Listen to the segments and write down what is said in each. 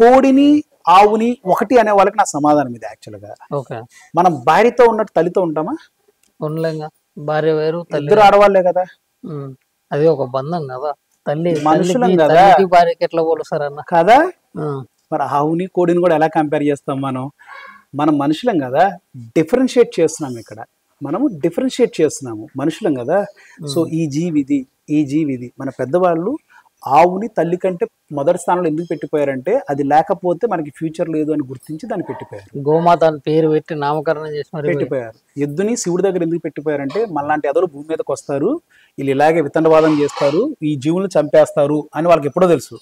కోడిని ఆవుని ఒకటి అనే వాళ్ళకి నా సమాధానం ఇది యాక్చువల్గా. ఓకే. మనం భార్యతో ఉన్నట్టు తల్లితో ఉంటామా? ఉండలేంగా. భార్య వేరు, తల్లి ఇద్దరు ఆడవాళ్లే కదా. అది ఒక బంధం కదా. తల్లి మనుషులం కదా, తల్లికి భార్యకి ఎట్లా పోలుస్తారన్న కదా. మరి ఆవుని కోడిని కూడా ఎలా కంపేర్ చేస్తాం మనం? మనం మనుషులం కదా, డిఫరెన్షియేట్ చేస్తున్నాం ఇక్కడ. మనము డిఫరెన్షియేట్ చేస్తున్నాము, మనుషులం కదా. సో ఈ జీవిది, ఈ జీవిది. మన పెద్దవాళ్ళు ఆవుని తల్లి కంటే మొదటి స్థానంలో ఎందుకు పెట్టిపోయారంటే, అది లేకపోతే మనకి ఫ్యూచర్ లేదు అని గుర్తించి దాన్ని పెట్టిపోయారు. గోమాత అని పేరు పెట్టి నామకరణం చేసి మరి పెట్టిపోయారు. ఎద్దుని శివుడి దగ్గర ఎందుకు పెట్టిపోయారంటే, మనలాంటి ఎదరు భూమి మీదకి వస్తారు, వీళ్ళు ఇలాగే వితండవాదం చేస్తారు, ఈ జీవులను చంపేస్తారు అని వాళ్ళకి ఎప్పుడో తెలుసు.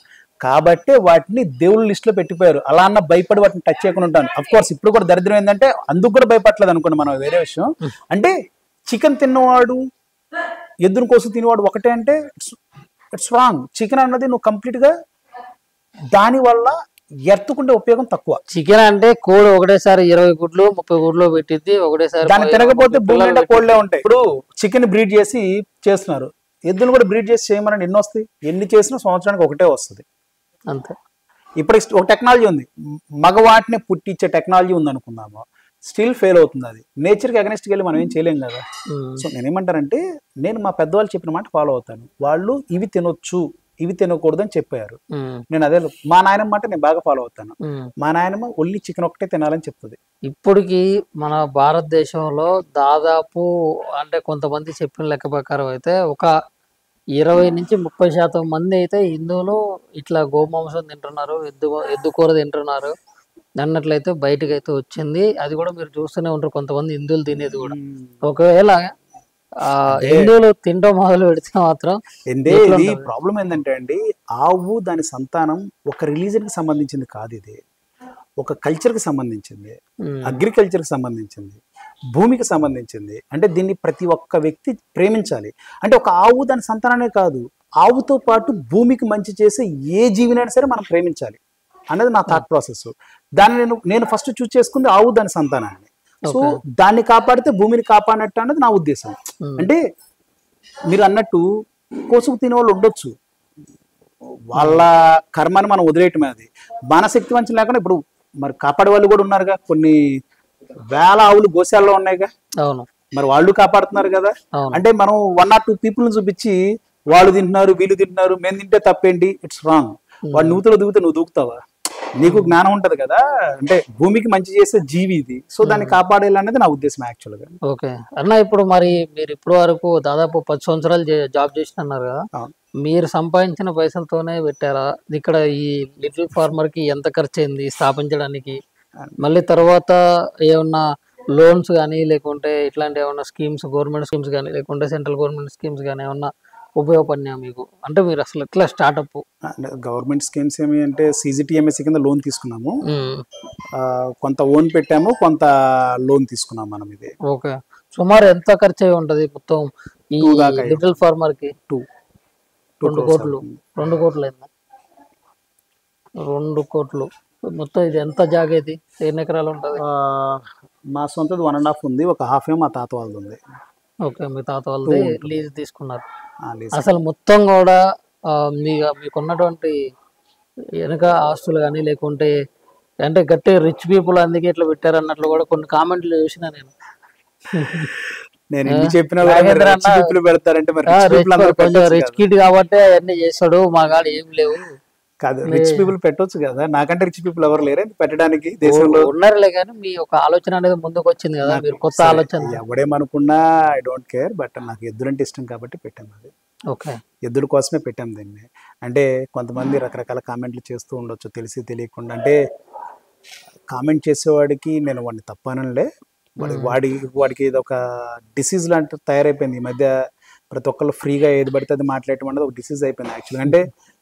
కాబట్టి వాటిని దేవుళ్ళ లిస్ట్ లో పెట్టిపోయారు. అలా అన్న భయపడి వాటిని టచ్ చేయకుండా ఉంటాను. అఫ్ కోర్స్ ఇప్పుడు కూడా దరిద్రం ఏంటంటే అందుకు కూడా భయపడలేదు అనుకోండి, మనం వేరే విషయం. అంటే చికెన్ తిన్నవాడు ఎద్దుని కోసం తినేవాడు ఒకటే అంటే ఇట్స్ రాంగ్. చికెన్ అన్నది నువ్వు కంప్లీట్ గా దాని వల్ల ఎత్తుకుంటే ఉపయోగం తక్కువ. చికెన్ అంటే కోడి ఒకటేసారి 20 గుడ్లు 30 గుడ్లు పెట్టింది ఒకటేసారి. దాన్ని తినకపోతే భూమి నిండా కోళ్ళే ఉంటాయి. ఇప్పుడు చికెన్ బ్రీడ్ చేసి చేస్తున్నారు, ఎద్దులు కూడా బ్రీడ్ చేసి చేయమని ఎన్ని వస్తాయి? ఎన్ని చేసినా సంవత్సరానికి ఒకటే వస్తుంది అంతే. ఇప్పుడు ఒక టెక్నాలజీ ఉంది, మగవాటిని పుట్టించే టెక్నాలజీ ఉంది అనుకుందాము, స్టిల్ ఫెయిల్ అవుతుంది. అది నేచర్కి అగనెస్ట్కి వెళ్ళి మనం ఏం చేయలేం కదా. సో నేనేమంటానంటే, నేను మా పెద్దవాళ్ళు చెప్పిన మాట ఫాలో అవుతాను. వాళ్ళు ఇవి తినొచ్చు ఇవి తినకూడదు అని చెప్పారు, నేను అదే. మా నాయనమ్మ మాట నేను బాగా ఫాలో అవుతాను. మా నాయనమ్మ ఓన్లీ చికెన్ ఒకటే తినాలని చెప్తుంది. ఇప్పటికి మన భారతదేశంలో దాదాపు అంటే కొంతమంది చెప్పిన లెక్క ప్రకారం అయితే ఒక 20 నుంచి 30% మంది అయితే హిందువులు ఇట్లా గోమాంసం తింటున్నారు, ఎద్దు కూర తింటున్నారు అన్నట్లయితే బయటకు అయితే వచ్చింది. అది కూడా మీరు చూస్తూనే ఉంటారు, కొంతమంది హిందువులు తినేది కూడా. ఒకవేళ హిందువులు తింటాం మొదలు పెడితే మాత్రం ఇది ప్రాబ్లం ఏంటంటే అండి, ఆవు దాని సంతానం ఒక రిలీజన్ కి సంబంధించింది కాదు, ఇది ఒక కల్చర్ కి సంబంధించింది, అగ్రికల్చర్ కి సంబంధించింది, భూమికి సంబంధించింది. అంటే దీన్ని ప్రతి ఒక్క వ్యక్తి ప్రేమించాలి. అంటే ఒక ఆవు దాని సంతానమే కాదు, ఆవుతో పాటు భూమికి మంచి చేసే ఏ జీవినైనా సరే మనం ప్రేమించాలి అనేది నా థాట్ ప్రాసెస్. దాన్ని నేను ఫస్ట్ చూస్ చేసుకుంది ఆవు దాని సంతానాన్ని. సో దాన్ని కాపాడితే భూమిని కాపాడినట్టు అన్నది నా ఉద్దేశం. అంటే మీరు అన్నట్టు కోసుకు తినే వాళ్ళు ఉండొచ్చు, వాళ్ళ కర్మని మనం వదిలేయటమే. అది మన శక్తి వంచన లేకుండా ఇప్పుడు మరి కాపాడే వాళ్ళు కూడా ఉన్నారుగా, కొన్ని వేల ఆవులు గోశాలలో ఉన్నాయిగా, మరి వాళ్ళు కాపాడుతున్నారు కదా. అంటే మనం 1 or 2 పీపుల్ని చూపించి వాళ్ళు తింటున్నారు వీళ్ళు తింటున్నారు మేము తింటే తప్పేంటి, ఇట్స్ రాంగ్. వాడు నూతులో దిగితే నువ్వు దూకుతావా? నీకు జ్ఞానం ఉంటది కదా. అంటే భూమికి మంచి చేసే జీవి ఇది, సో దాన్ని కాపాడేయాలనేది నా ఉద్దేశం యాక్చువల్ గా. ఓకే అన్న, ఇప్పుడు మరి మీరు ఇప్పటి వరకు దాదాపు 10 సంవత్సరాలు జాబ్ చేసినారు కదా, మీరు సంపాదించిన పైసలతోనే పెట్టారా? ఇక్కడ ఈ లిటిల్ ఫార్మర్ కి ఎంత ఖర్చు అయింది స్థాపించడానికి? మళ్ళీ తర్వాత ఏమన్నా లోన్స్ కానీ లేకుంటే ఇట్లాంటి ఏమన్నా స్కీమ్స్, గవర్నమెంట్ స్కీమ్స్ కానీ లేకుంటే సెంట్రల్ గవర్నమెంట్ స్కీమ్స్ కానీ ఏమన్నా ఉపయోగపడినా మీకు? అంటే మీరు అసలు ఎట్లా స్టార్ట్అప్? గవర్నమెంట్ స్కీమ్స్ ఏమి అంటే CGTMSE కింద లోన్ తీసుకున్నాము, కొంత ఓన్ పెట్టాము, కొంత లోన్ తీసుకున్నాము మనం. ఇది ఓకే. సుమారు ఎంత ఖర్చు అయి ఉంటది మొత్తం ఈ లిటిల్ ఫార్మర్ కి? 2 కోట్లు. 2 కోట్లు అయిందా? 2 కోట్లు మొత్తం. ఇది ఎంత జాగా? ఇది ఎన్ని ఎకరాలు ఉంటది? మా సొంతది 1.5 ఉంది, ఒక హాఫ్ ఏమో మా తాత వాళ్ళది ఉంది. ఓకే, మీ తాత వాళ్ళది లీజ్ తీసుకున్నారు. అసలు మొత్తం కూడా మీకున్నటువంటి వెనక ఆస్తులు కానీ లేకుంటే అంటే గట్టి రిచ్ పీపుల్ అందుకే ఇట్లా పెట్టారు అన్నట్లు కూడా కొన్ని కామెంట్లు చూసినా నేను. కొంచెం రిచ్ కిడ్ కాబట్టి అవన్నీ చేస్తాడు, మా కాడ ఏం లేవు. కాదు, రిచ్ పీపుల్ పెట్టొచ్చు కదా, నాకంటే రిచ్ పీపుల్ ఎవరు లేరు పెట్టడానికి దేశంలో. ఉన్నారులే కానీ మీ ఒక ఆలోచన అనేది ముందుకు వచ్చింది కదా, మీరు కొత్త ఆలోచన. ఎవడేమనుకున్నా ఐ డోంట్ కేర్, బట్ నాకు ఎద్దులంటే ఇష్టం కాబట్టి పెట్టాను. అది ఓకే, ఎద్దుల కోసమే పెట్టాం దీన్ని. అంటే కొంతమంది రకరకాల కామెంట్లు చేస్తూ ఉండొచ్చు తెలిసి తెలియకుండా. అంటే కామెంట్ చేసేవాడికి నేను వాడిని తప్పనలే, వాడికి ఇది ఒక డిసీజ్ లాంటి తయారైపోయింది ఈ మధ్య. ప్రతి ఒక్కళ్ళు ఫ్రీగా ఏది పడితే అది మాట్లాడటం అనేది ఒక డిసీజ్ అయిపోయింది యాక్చువల్గా. అంటే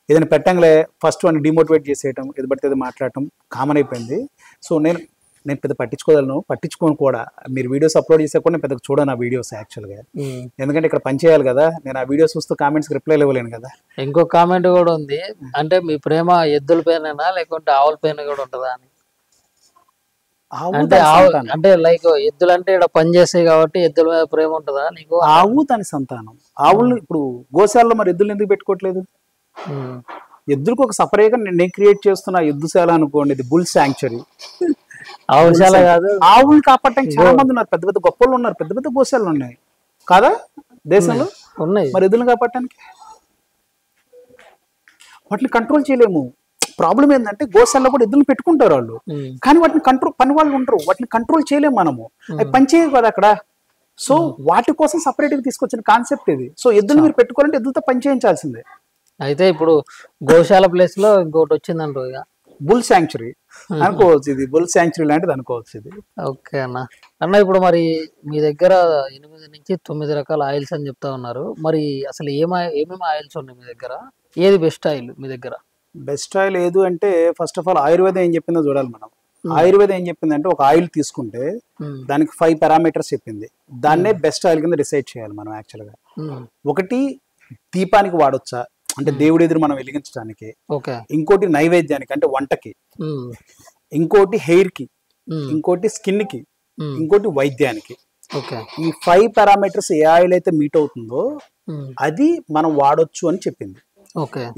ఏదైనా పెట్టంగానే ఫస్ట్ వాడిని డిమోటివేట్ చేసేయటం, ఏది పడితే అది మాట్లాడటం కామన్ అయిపోయింది. సో నేను పెద్ద పట్టించుకోను కూడా. మీరు వీడియోస్ అప్లోడ్ చేసే కూడా నేను పెద్దగా చూడను ఆ వీడియోస్ యాక్చువల్గా, ఎందుకంటే ఇక్కడ పని చేయాలి కదా. నేను ఆ వీడియోస్ చూస్తూ కామెంట్స్కి రిప్లై ఇవ్వలేను కదా. ఇంకో కామెంట్ కూడా ఉంది, అంటే మీ ప్రేమ ఎద్దుల పైన లేకుంటే ఆవుల పైన కూడా ఉంటుందా అని. అంటే లైక్ ఎద్దులు అంటే ఇక్కడ పని చేస్తాయి కాబట్టి ఎద్దుల మీద ప్రేమ ఉంటుందా నీకు? ఆవు దాని సంతానం. ఆవులు ఇప్పుడు గోశాలలో మరి ఎద్దులు ఎందుకు పెట్టుకోవట్లేదు? ఎద్దులకు ఒక సపరేట్ గా నేను క్రియేట్ చేస్తున్న ఎద్దుశాల అనుకోండి, ఇది బుల్ శాంక్చురీ. ఆవుశాల కాదు, ఆవులు కాపాడటానికి చాలా మంది ఉన్నారు, పెద్ద పెద్ద గొప్పలు ఉన్నారు, పెద్ద పెద్ద గోశాలలు ఉన్నాయి కాదా దేశంలో. ఉన్నాయి. మరి ఎద్దులను కాపాడటానికి వాటిని కంట్రోల్ చేయలేము. ప్రాబ్లం ఏంటంటే గోశాలలో కూడా ఎద్దులను పెట్టుకుంటారు వాళ్ళు, కానీ వాటిని కంట్రోల్ పని వాళ్ళు ఉంటారు, వాటిని కంట్రోల్ చేయలేము మనము, అవి పని చేయవు కదా అక్కడ. సో వాటి కోసం సపరేట్ గా తీసుకొచ్చిన కాన్సెప్ట్ ఇది. సో ఎద్దులు మీరు పెట్టుకోవాలంటే ఎద్దులతో పని చేయించాల్సిందే. అయితే ఇప్పుడు గోశాల ప్లేస్ లో ఇంకోటి వచ్చిందంట, ఇక బుల్ శాంక్చురీ అనుకోవచ్చు, ఇది బుల్ శాంక్చురీ లాంటిది అనుకోవచ్చు ఇది. ఓకే అన్న. అన్న ఇప్పుడు మరి మీ దగ్గర 8 నుంచి 9 రకాల ఆయిల్స్ అని చెప్తా ఉన్నారు. మరి అసలు ఏమేమి ఆయిల్స్ ఉన్నాయి మీ దగ్గర? ఏది బెస్ట్ ఆయిల్ మీ దగ్గర? బెస్ట్ ఆయిల్ ఏదు అంటే ఫస్ట్ ఆఫ్ ఆల్ ఆయుర్వేదం ఏం చెప్పిందో చూడాలి మనం. ఆయుర్వేదం ఏం చెప్పిందంటే ఒక ఆయిల్ తీసుకుంటే దానికి 5 పారామీటర్స్ చెప్పింది, దాన్నే బెస్ట్ ఆయిల్ కింద డిసైడ్ చేయాలి మనం యాక్చువల్గా. ఒకటి దీపానికి వాడొచ్చా అంటే దేవుడి ఎదురు మనం వెలిగించడానికి, ఇంకోటి నైవేద్యానికి అంటే వంటకి, ఇంకోటి హెయిర్ కి, ఇంకోటి స్కిన్ కి, ఇంకోటి వైద్యానికి. ఈ 5 పారామీటర్స్ ఏ ఆయిల్ అయితే మీట్ అవుతుందో అది మనం వాడొచ్చు అని చెప్పింది.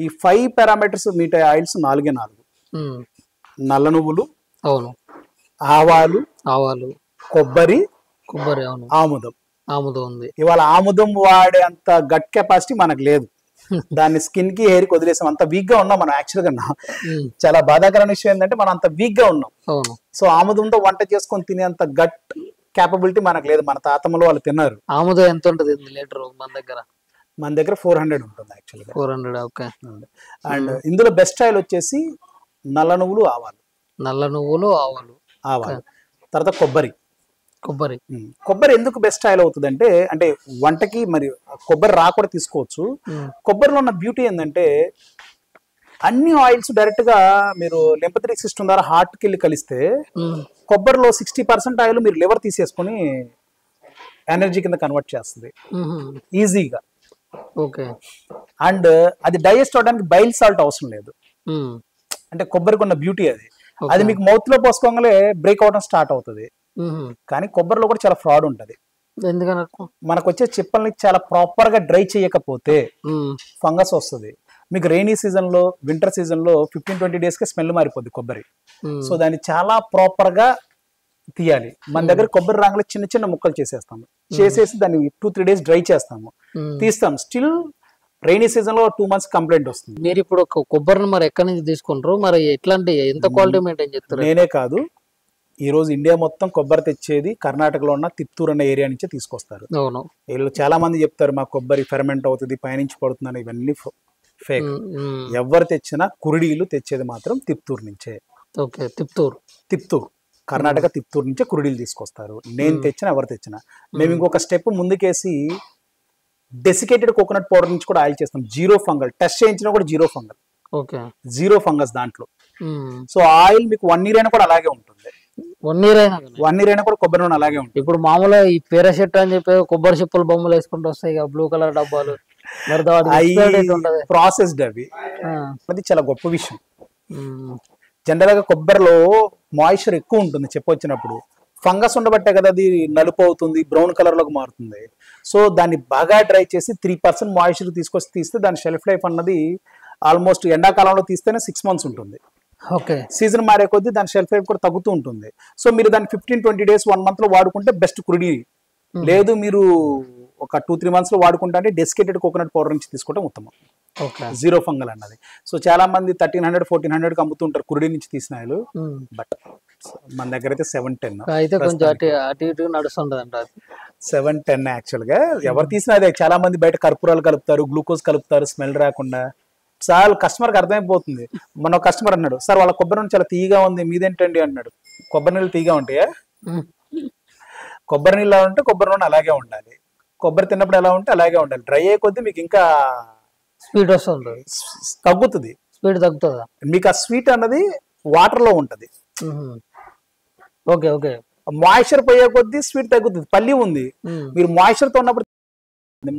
ఈ 5 పారామీటర్స్ మీట్ అయ్యే ఆయిల్స్ 4 నల్ల నువ్వులు, ఆవాలు, కొబ్బరి, ఆముదం. ఉంది. ఇవాళ ఆముదం వాడే అంత గట్ కెపాసిటీ మనకు లేదు, దాన్ని స్కిన్ కి హెయిర్ కి వదిలేసాం, అంత వీక్ గా ఉన్నాం మనం యాక్చువల్ గా. చాలా బాధాకరమైన విషయం ఏంటంటే మనం అంత వీక్ గా ఉన్నాం. సో ఆముదంతో వంట చేసుకొని తినేంత గట్ క్యాపబిలిటీ మనకు లేదు, మన తాతమ్మలు వాళ్ళు తిన్నారు. ఆముదం ఎంత ఉంటుంది లీటర్ మన దగ్గర? మన దగ్గర 400 ఉంటుంది యాక్చువల్గా. 400. ఓకే. అండ్ ఇందులో బెస్ట్ ఆయిల్ వచ్చేసి నల్ల నువ్వులు, ఆవాలు. తర్వాత కొబ్బరి ఎందుకు బెస్ట్ ఆయిల్ అవుతుంది అంటే వంటకి మరి కొబ్బరి రా కూడా తీసుకోవచ్చు. కొబ్బరిలో ఉన్న బ్యూటీ ఏంటంటే అన్ని ఆయిల్స్ డైరెక్ట్ గా మీరు లింపథెటిక్ సిస్టమ్ ద్వారా హార్ట్ కి వెళ్ళి కలిస్తే కొబ్బరిలో 60% ఆయిల్ మీరు లివర్ తీసేసుకొని ఎనర్జీ కింద కన్వర్ట్ చేస్తుంది ఈజీగా. అండ్ అది డైజెస్ట్ అవడానికి బైల్ సాల్ట్ అవసరం లేదు. అంటే కొబ్బరికి ఉన్న బ్యూటీ అది మీకు మౌత్ లో పోసుకోగానే బ్రేక్ అవడం స్టార్ట్ అవుతుంది. కానీ కొబ్బరిలో కూడా చాలా ఫ్రాడ్ ఉంటది. మనకు వచ్చే చిప్పల్ని చాలా ప్రాపర్ గా డ్రై చేయకపోతే ఫంగస్ వస్తుంది. మీకు రైనీ సీజన్ లో, వింటర్ సీజన్ లో 15-20 డేస్ కి స్మెల్ మారిపోద్ది కొబ్బరి. సో దాన్ని చాలా ప్రాపర్ గా తీయాలి. మన దగ్గర కొబ్బరి రాంగులో చిన్న చిన్న ముక్కలు చేసేసి దాన్ని 2-3 డేస్ డ్రై చేస్తాము, తీస్తాం. స్టిల్ రైనీ సీజన్ లో 2 months కంప్లైంట్ వస్తుంది. మీరు ఇప్పుడు కొబ్బరిని మరి ఎక్కడి నుంచి తీసుకుంటారు? మరి ఎట్లాంటి ఎంత క్వాలిటీ మెయింటైన్ చేస్తారు? నేనే కాదు, ఈ రోజు ఇండియా మొత్తం కొబ్బరి తెచ్చేది కర్ణాటకలో ఉన్న తిప్తూర్ అనే ఏరియా నుంచే తీసుకొస్తారు. వీళ్ళు చాలా మంది చెప్తారు మా కొబ్బరి ఫెర్మెంట్ అవుతుంది, పైనుంచి పడుతుందని. ఇవన్నీ ఫేక్. ఎవరు తెచ్చినా కురిడీలు తెచ్చేది మాత్రం తిప్తూర్ నుంచే. తిప్తూర్ కర్ణాటక తిప్తూర్ నుంచే కురిడీలు తీసుకొస్తారు. నేను తెచ్చినా ఎవరు తెచ్చినా. మేము ఇంకొక స్టెప్ ముందుకేసి డెసికేటెడ్ కోకోనట్ పౌడర్ నుంచి కూడా ఆయిల్ చేస్తాం. 0 ఫంగల్ టెస్ట్ చేయించినా కూడా 0 ఫంగల్, 0 ఫంగస్ దాంట్లో. సో ఆయిల్ మీకు 1 year అయినా కూడా అలాగే ఉంటుంది. 1 year అయినా కూడా కొబ్బరి నూనె అలాగే ఉంటుంది. ఇప్పుడు మామూలుగా ఈ పేరాషెట్ అని చెప్పి కొబ్బరి చిప్పలు బొమ్మలు వేసుకుంటూ వస్తాయి, బ్లూ కలర్ డబ్బాలు, ప్రాసెస్డ్ అవి. అది చాలా గొప్ప విషయం. జనరల్ గా కొబ్బరిలో మాయిశ్చర్ ఎక్కువ ఉంటుంది చెప్పొచ్చినప్పుడు. ఫంగస్ ఉండబట్టే కదా అది నలుపు అవుతుంది, బ్రౌన్ కలర్ లోకి మారుతుంది. సో దాన్ని బాగా డ్రై చేసి 3% మాయిశ్చర్ తీసుకొచ్చి తీస్తే దాని షెల్ఫ్ లైఫ్ అన్నది ఆల్మోస్ట్ ఎండాకాలంలో తీస్తేనే 6 months ఉంటుంది. సీజన్ మారే కొద్దీ దాని షెల్ఫ్ లైఫ్ కూడా తగ్గుతూ ఉంటుంది. సో మీరు దాన్ని 15-20 days 1 month లో వాడుకుంటే బెస్ట్ కురిడి. లేదు మీరు ఒక 2-3 months లో వాడుకుంటా అంటే డెసికేటెడ్ కోకోనట్ పౌడర్ నుంచి తీసుకుంటే ఉత్తమం. 0 ఫంగల్ అన్నది. సో చాలా మంది 1300-1400 కి అమ్ముతుంటారు కురిడి నుంచి తీసిన ఆయిల్. బట్ మన దగ్గర అయితే 710. అయితే కొంచెం అటు ఇటు నడుస్తుంటది. 710 యాక్చువల్ గా ఎవరు తీసినా అదే. చాలా మంది బయట కర్పూరాలు కలుపుతారు, గ్లూకోజ్ కలుపుతారు స్మెల్ రాకుండా. చాలా కస్టమర్కి అర్థమైపోతుంది. మన కస్టమర్ అన్నాడు, సార్ వాళ్ళ కొబ్బరి నూనె చాలా తీయగా ఉంది, మీదేంటండి అన్నాడు. కొబ్బరి నీళ్ళు తీయగా ఉంటాయా? కొబ్బరి నీళ్ళు ఉంటే కొబ్బరి నూనె అలాగే ఉండాలి, కొబ్బరి తిన్నప్పుడు ఎలా ఉంటే అలాగే ఉండాలి. డ్రై అయ్యే కొద్దీ మీకు ఇంకా స్వీట్ వస్తుంది, తగ్గుతుంది. స్వీట్ తగ్గుతుందా? మీకు ఆ స్వీట్ అన్నది వాటర్ లో ఉంటది. మాయిశ్చర్ పోయే కొద్దీ స్వీట్ తగ్గుతుంది. పల్లి ఉంది, మీరు మాయిశ్చర్ తో ఉన్నప్పుడు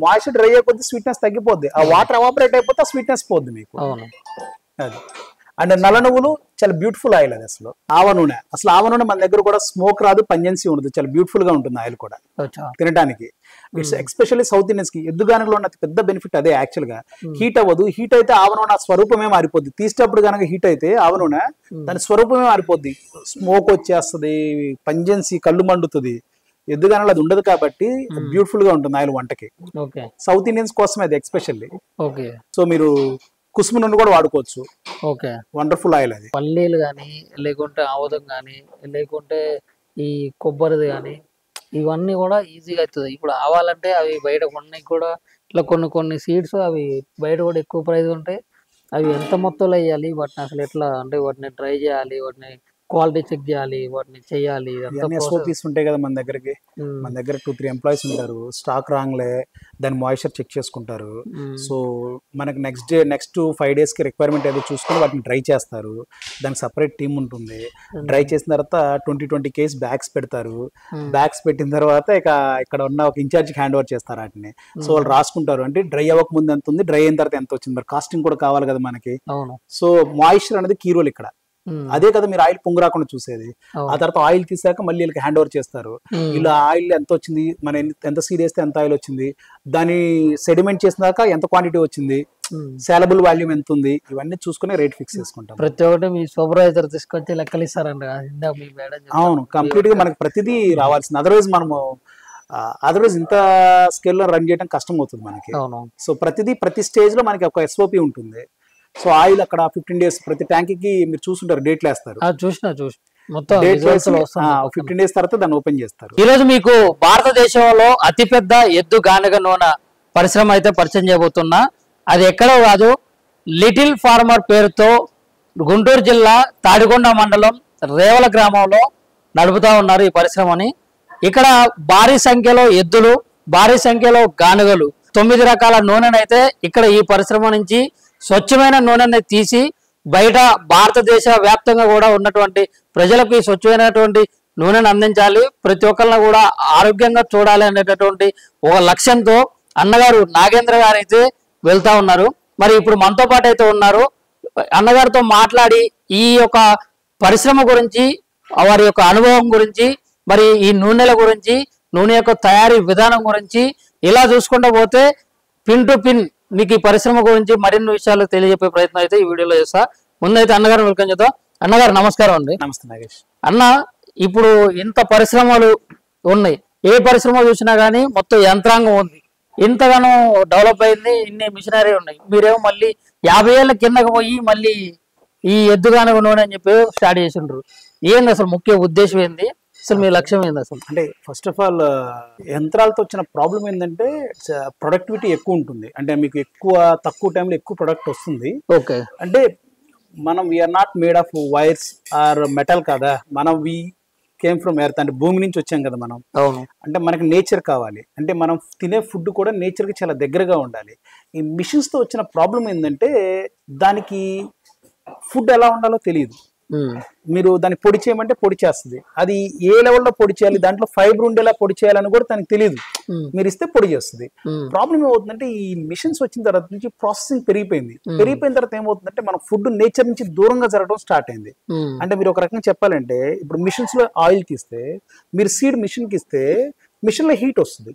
మాయిశ్చర్ డ్రై అయ్యే కొద్దీ స్వీట్నెస్ తగ్గిపోద్ది. ఆ వాటర్ ఎవాపరేట్ అయిపోతే ఆ స్వీట్నెస్ పోద్ది మీకు. అది. అండ్ నల్ల నువ్వులు చాలా బ్యూటిఫుల్ ఆయిల్ అది. అసలు ఆవ నూనె, ఆవ నూనె మన దగ్గర కూడా స్మోక్ రాదు, పంజెన్సీ ఉండదు, చాలా బ్యూటిఫుల్ గా ఉంటుంది ఆయిల్ కూడా తినడానికి. ఇట్స్ ఎస్పెషల్లీ సౌత్ ఇండియన్స్ కి ఎద్దుగానుగలో ఉన్న పెద్ద బెనిఫిట్ అదే. యాక్చువల్ గా హీట్ అవ్వదు, హీట్ అయితే ఆవ నూనె స్వరూపమే మారిపోద్ది. తీసేటప్పుడు కనుక హీట్ అయితే ఆవ నూనె దాని స్వరూపమే మారిపోద్ది, స్మోక్ వచ్చేస్తుంది, పంజెన్సీ, కళ్ళు మండుతుంది. ఎద్దుగానలో అది ఉండదు కాబట్టి బ్యూటిఫుల్ గా ఉంటుంది ఆయిల్ వంటకి. సౌత్ ఇండియన్స్ కోసమే అది ఎక్స్పెషల్లీ. సో మీరు కుసుమ నూనె కూడా వాడుకోవచ్చు. వండర్ఫుల్ ఆయిల్ అది. పల్లీలు కానీ, లేకుంటే ఆముదం కానీ, లేకుంటే ఈ కొబ్బరిది కానీ, ఇవన్నీ కూడా ఈజీగా అవుతుంది. ఇప్పుడు ఆవాలంటే అవి బయట కొన్నాయి కూడా ఇట్లా కొన్ని సీడ్స్ అవి బయట కూడా ఎక్కువ ప్రైస్ ఉంటాయి. అవి ఎంత మొత్తంలో వేయాలి, వాటిని అసలు ఎట్లా అంటే వాటిని డ్రై చేయాలి, వాటిని క్వాలిటీ చెక్ చేయాలి, వాటిని చేయాలి, SOPs ఉంటాయి కదా మన దగ్గరకి. మన దగ్గర 2-3 ఎంప్లాయీస్ ఉంటారు. స్టాక్ రాంగ్లే దాని మాయిశ్చర్ చెక్ చేసుకుంటారు. సో మనకి నెక్స్ట్ 5 days కి రిక్వైర్మెంట్ ఏదో చూసుకొని వాటిని డ్రై చేస్తారు. దానికి సపరేట్ టీమ్ ఉంటుంది. డ్రై చేసిన తర్వాత 20 kgs బ్యాగ్స్ పెడతారు. బ్యాగ్స్ పెట్టిన తర్వాత ఇక్కడ ఉన్న ఒక ఇన్ఛార్జ్కి హ్యాండ్ ఓవర్ చేస్తారు వాటిని. సో వాళ్ళు రాసుకుంటారు, అంటే డ్రై అవ్వక ముందు ఎంత ఉంది, డ్రై అయిన తర్వాత ఎంత వచ్చింది. మరి కాస్టింగ్ కూడా కావాలి కదా మనకి. సో మాయిశ్చర్ అనేది కీ రోల్ ఇక్కడ. అదే కదా మీరు ఆయిల్ పొంగు రాకుండా చూసేది. ఆ తర్వాత ఆయిల్ తీసాక మళ్ళీ వీళ్ళకి హ్యాండ్ ఓవర్ చేస్తారు. ఇలా ఆయిల్ ఎంత వచ్చింది, మన ఎంత సీడ్ వేస్తే ఎంత ఆయిల్ వచ్చింది, దాన్ని సెడిమెంట్ చేసినాక ఎంత క్వాంటిటీ వచ్చింది, సేలబుల్ వాల్యూమ్ ఎంత ఉంది, ఇవన్నీ చూసుకుని రేట్ ఫిక్స్ చేసుకుంటాం. ప్రతి ఒక్కటి మీ సూపర్వైజర్ తీసుకొచ్చి లెక్కలు ఇస్తారంట. అవును, కంప్లీట్ గా మనకి ప్రతిదీ రావాల్సింది. అదర్వైజ్ ఇంత స్కేల్లో రన్ చేయడం కష్టం అవుతుంది మనకి. సో ప్రతి స్టేజ్ లో మనకి ఒక SOP ఉంటుంది. సో ఆయిల్ అక్కడ 15 days ప్రతి ట్యాంక్ కి మీరు చూసుంటారు, డేట్లు వేస్తారు. చూసిన 15 days తర్వాత దాన్ని ఓపెన్ చేస్తారు. ఈ రోజు మీకు భారతదేశంలో అతిపెద్ద ఎద్దు గానుగ నూనె పరిశ్రమ అయితే పరిచయం చేయబోతున్నా. అది ఎక్కడో కాదు, లిటిల్ ఫార్మర్ పేరుతో గుంటూరు జిల్లా తాడికొండ మండలం రేవల గ్రామంలో నడుపుతా ఉన్నారు ఈ పరిశ్రమని. ఇక్కడ భారీ సంఖ్యలో ఎద్దులు, భారీ సంఖ్యలో గానుగలు, 9 రకాల నూనెనైతే ఇక్కడ ఈ పరిశ్రమ నుంచి స్వచ్ఛమైన నూనెని తీసి బయట భారతదేశ వ్యాప్తంగా కూడా ఉన్నటువంటి ప్రజలకు ఈ స్వచ్ఛమైనటువంటి నూనెను అందించాలి, ప్రతి ఒక్కరిని కూడా ఆరోగ్యంగా చూడాలి అనేటటువంటి ఒక లక్ష్యంతో అన్నగారు నాగేంద్ర గారు అయితే వెళ్తా ఉన్నారు. మరి ఇప్పుడు మనతో పాటు అయితే ఉన్నారు. అన్నగారితో మాట్లాడి ఈ యొక్క పరిశ్రమ గురించి, వారి యొక్క అనుభవం గురించి, మరి ఈ నూనెల గురించి, నూనె యొక్క తయారీ విధానం గురించి ఇలా చూసుకుంటూ పోతే పిన్ టు పిన్ మీకు ఈ పరిశ్రమ గురించి మరిన్ని విషయాలు తెలియజెప్పే ప్రయత్నం అయితే ఈ వీడియోలో చేస్తా. ముందైతే అన్నగారు వెల్కమ్ చేద్దాం. అన్నగారు నమస్కారం అండి. నమస్తే నాగేష్. అన్న, ఇప్పుడు ఇంత పరిశ్రమలు ఉన్నాయి, ఏ పరిశ్రమ చూసినా కానీ మొత్తం యంత్రాంగం ఉంది, ఇంతగానో డెవలప్ అయింది, ఇన్ని మిషనరీ ఉన్నాయి. మీరేమో మళ్ళీ 50 ఏళ్ళ కిందకి పోయి మళ్ళీ ఈ ఎద్దుగానుగ నూనె అని చెప్పి స్టార్ట్ చేసిండ్రు. ఏంది అసలు ముఖ్య ఉద్దేశం ఏంది, అసలు మీ లక్ష్యం ఏంది అసలు? అంటే ఫస్ట్ ఆఫ్ ఆల్ యంత్రాలతో వచ్చిన ప్రాబ్లం ఏంటంటే ప్రొడక్టివిటీ ఎక్కువ ఉంటుంది. అంటే మీకు తక్కువ టైంలో ఎక్కువ ప్రొడక్ట్ వస్తుంది. ఓకే, అంటే మనం we are not made of wires or metal కదా, మనం వి కేమ్ ఫ్రమ్ ఎర్త్, అంటే భూమి నుంచి వచ్చాం కదా మనం. అంటే మనకి నేచర్ కావాలి, అంటే మనం తినే ఫుడ్ కూడా నేచర్కి చాలా దగ్గరగా ఉండాలి. ఈ మిషన్స్తో వచ్చిన ప్రాబ్లం ఏంటంటే దానికి ఫుడ్ ఎలా ఉండాలో తెలియదు. మీరు దాన్ని పొడి చేయమంటే పొడి చేస్తుంది, అది ఏ లెవెల్లో పొడి చేయాలి, దాంట్లో ఫైబర్ ఉండేలా పొడి చేయాలని కూడా దానికి తెలియదు. మీరు ఇస్తే పొడి చేస్తుంది. ప్రాబ్లం ఏమవుతుందంటే ఈ మిషన్స్ వచ్చిన తర్వాత నుంచి ప్రాసెసింగ్ పెరిగిపోయిన తర్వాత ఏమవుతుందంటే మన ఫుడ్ నేచర్ నుంచి దూరంగా జరగడం స్టార్ట్ అయింది. అంటే మీరు ఒక రకంగా చెప్పాలంటే ఇప్పుడు మిషన్స్ లో ఆయిల్ కి ఇస్తే, మీరు సీడ్ మిషన్ కి ఇస్తే మిషన్ లో హీట్ వస్తుంది.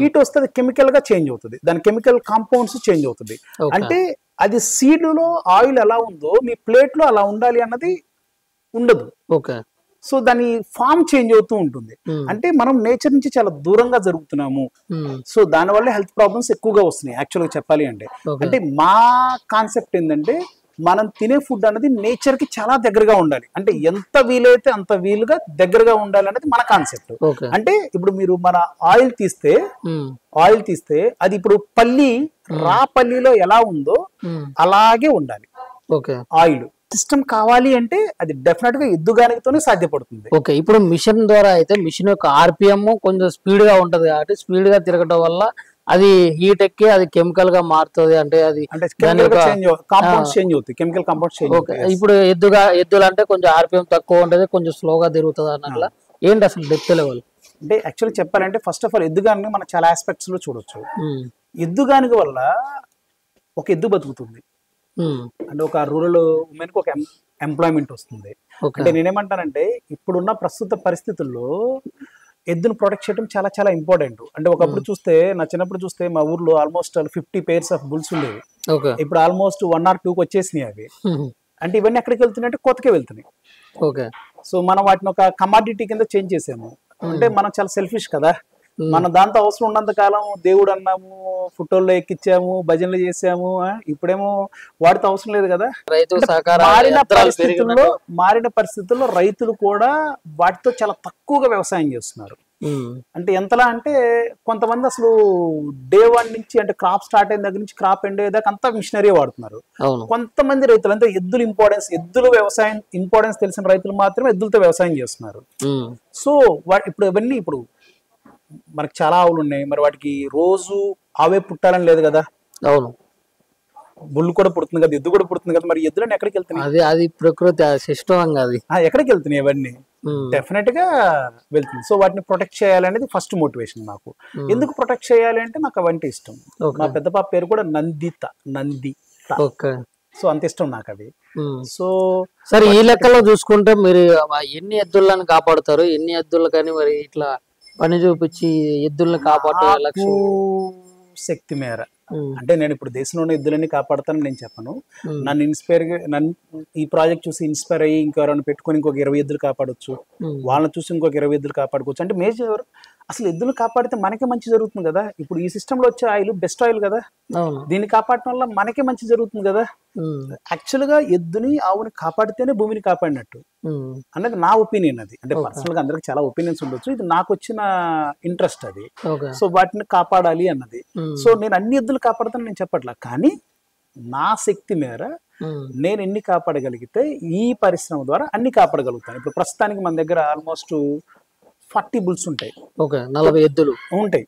హీట్ వస్తే అది కెమికల్ గా చేంజ్ అవుతుంది, దాని కెమికల్ కాంపౌండ్స్ చేంజ్ అవుతుంది. అంటే అది సీడ్ లో ఆయిల్ ఎలా ఉందో మీ ప్లేట్ లో అలా ఉండాలి అన్నది ఉండదు. సో దాని ఫామ్ చేంజ్ అవుతూ ఉంటుంది. అంటే మనం నేచర్ నుంచి చాలా దూరంగా జరుగుతున్నాము. సో దానివల్ల హెల్త్ ప్రాబ్లమ్స్ ఎక్కువగా వస్తున్నాయి యాక్చువల్గా చెప్పాలి అంటే. అంటే మా కాన్సెప్ట్ ఏంటంటే మనం తినే ఫుడ్ అనేది నేచర్ కి చాలా దగ్గరగా ఉండాలి, అంటే ఎంత వీలైతే అంత వీలుగా దగ్గరగా ఉండాలి అనేది మన కాన్సెప్ట్. అంటే ఇప్పుడు మీరు మన ఆయిల్ తీస్తే అది ఇప్పుడు రా పల్లీలో ఎలా ఉందో అలాగే ఉండాలి ఆయిల్. సిస్టమ్ కావాలి అంటే అది డెఫినెట్ గా ఎద్దుగానితోనే సాధ్యపడుతుంది. ఓకే, ఇప్పుడు మిషన్ ద్వారా అయితే మిషన్ యొక్క RPM కొంచెం స్పీడ్ గా ఉంటది కాబట్టి స్పీడ్ గా తిరగడం వల్ల అది హీట్ ఎక్కి అది కెమికల్ గా మారుతుంది. అంటే అది కాంపౌండ్స్ చేంజ్ అవుతాయి, కెమికల్ కాంపౌండ్స్ చేంజ్ అవుతాయి. ఇప్పుడు ఎద్దులు అంటే కొంచెం RPM తక్కువ ఉంటది, కొంచెం స్లోగా తిరుగుతుంది అన్నట్ల. ఏంటి అసలు డెప్త్ లెవెల్? అంటే యాక్చువల్లీ చెప్పాలంటే ఫస్ట్ ఆఫ్ ఆల్ ఎద్దుగాని మనం చాలా ఆస్పెక్ట్స్ లో చూడొచ్చు. ఎద్దుగాని వల్ల ఒక ఎద్దు బతుకుతుంది. అంటే ఒక రూరల్ ఉమెన్ కి ఒక ఎంప్లాయ్మెంట్ వస్తుంది. ఓకే అంటే నేనేమంటానంటే ఇప్పుడున్న ప్రస్తుత పరిస్థితుల్లో ఎద్దును ప్రొటెక్ట్ చేయడం చాలా చాలా ఇంపార్టెంట్. అంటే ఒకప్పుడు చూస్తే నా చిన్నప్పుడు చూస్తే మా ఊర్లో ఆల్మోస్ట్ 50 pairs ఆఫ్ బుల్స్ ఉండేవి. ఓకే ఇప్పుడు ఆల్మోస్ట్ 1 or 2కి వచ్చేసినాయి అవి. అంటే ఇవన్నీ ఎక్కడికి వెళ్తున్నాయి అంటే కొత్తకే వెళ్తున్నాయి. ఓకే సో మనం వాటిని ఒక కమాడిటీ కింద చేంజ్ చేసాము. అంటే మనం చాలా సెల్ఫిష్ కదా, మనం దాంతో అవసరం ఉన్నంత కాలం దేవుడు అన్నాము, ఫోటోల్లో ఎక్కించాము, భజనలు చేసాము. ఇప్పుడేమో వాటితో అవసరం లేదు కదా. రైతు సహకార మారిన పరిస్థితుల్లో రైతులు కూడా వాటితో చాలా తక్కువగా వ్యవసాయం చేస్తున్నారు. అంటే ఎంతలా అంటే కొంతమంది అసలు డే 1 నుంచి అంటే క్రాప్ స్టార్ట్ అయిన దగ్గర నుంచి క్రాప్ ఎండ్ అయ్యేదాకా అంతా మిషనరీ వాడుతున్నారు. కొంతమంది రైతులు అంటే ఎద్దుల వ్యవసాయం ఇంపార్టెన్స్ తెలిసిన రైతులు మాత్రమే ఎద్దులతో వ్యవసాయం చేస్తున్నారు. సో ఇప్పుడు ఇవన్నీ ఇప్పుడు మనకి చాలా ఆవులు ఉన్నాయి, మరి వాటికి రోజు ఆవే పుట్టాలని లేదు కదా. అవును, బుల్లు కూడా పుడుతుంది కదా, ఎద్దు కూడా పుడుతుంది కదా, మరి ఎద్దులని ఎక్కడికి వెళ్తున్నాయి? అది ప్రకృతి సిస్టమ్, అది ఎక్కడికి వెళ్తున్నాయి? అవన్నీ డెఫినెట్ గా వెళ్తుంది. సో వాటిని ప్రొటెక్ట్ చేయాలనేది ఫస్ట్ మోటివేషన్ నాకు. ఎందుకు ప్రొటెక్ట్ చేయాలి అంటే నాకు అవంటే ఇష్టం. మా పెద్ద పాప పేరు కూడా నంది. సో అంత ఇష్టం నాకు అవి. సో సరే, ఈ లెక్కలో చూసుకుంటే మీరు ఎన్ని ఎద్దులను కాపాడుతారు? ఎన్ని ఎద్దులు కానీ మరి ఇట్లా పని చూపించి ఎద్దుల్ని కాపాడే లక్ష్యం? శక్తి మేర. అంటే నేను ఇప్పుడు దేశంలోనే ఎద్దులన్నీ కాపాడుతానని నేను చెప్పను. నన్ను ఈ ప్రాజెక్ట్ చూసి ఇన్స్పైర్ అయ్యి ఇంకెవరైనా పెట్టుకుని ఇంకొక 20 ఎద్దులు కాపాడొచ్చు, వాళ్ళని చూసి ఇంకొక 20 ఎద్దులు కాపాడుకోవచ్చు. అంటే మేజర్ అసలు ఎద్దులు కాపాడితే మనకే మంచి జరుగుతుంది కదా. ఇప్పుడు ఈ సిస్టమ్ లో వచ్చే ఆయిల్ బెస్ట్ ఆయిల్ కదా, దీన్ని కాపాడటం వల్ల మనకే మంచి జరుగుతుంది కదా. యాక్చువల్ గా ఎద్దుని ఆవుని కాపాడితేనే భూమిని కాపాడినట్టు అన్నది నా ఒపీనియన్. అది అంటే పర్సనల్ గా అందరికి చాలా ఒపీనియన్స్ ఉండొచ్చు, ఇది నాకు వచ్చిన ఇంట్రెస్ట్ అది. సో వాటిని కాపాడాలి అన్నది. సో నేను అన్ని ఎద్దులు కాపాడుతాను నేను చెప్పట్లా, కానీ నా శక్తి మేర నేను ఎన్ని కాపాడగలిగితే ఈ పరిశ్రమ ద్వారా అన్ని కాపాడగలుగుతాను. ఇప్పుడు ప్రస్తుతానికి మన దగ్గర ఆల్మోస్ట్ 40 బుల్స్ ఉంటాయి. 40 ఎద్దులు ఉంటాయి,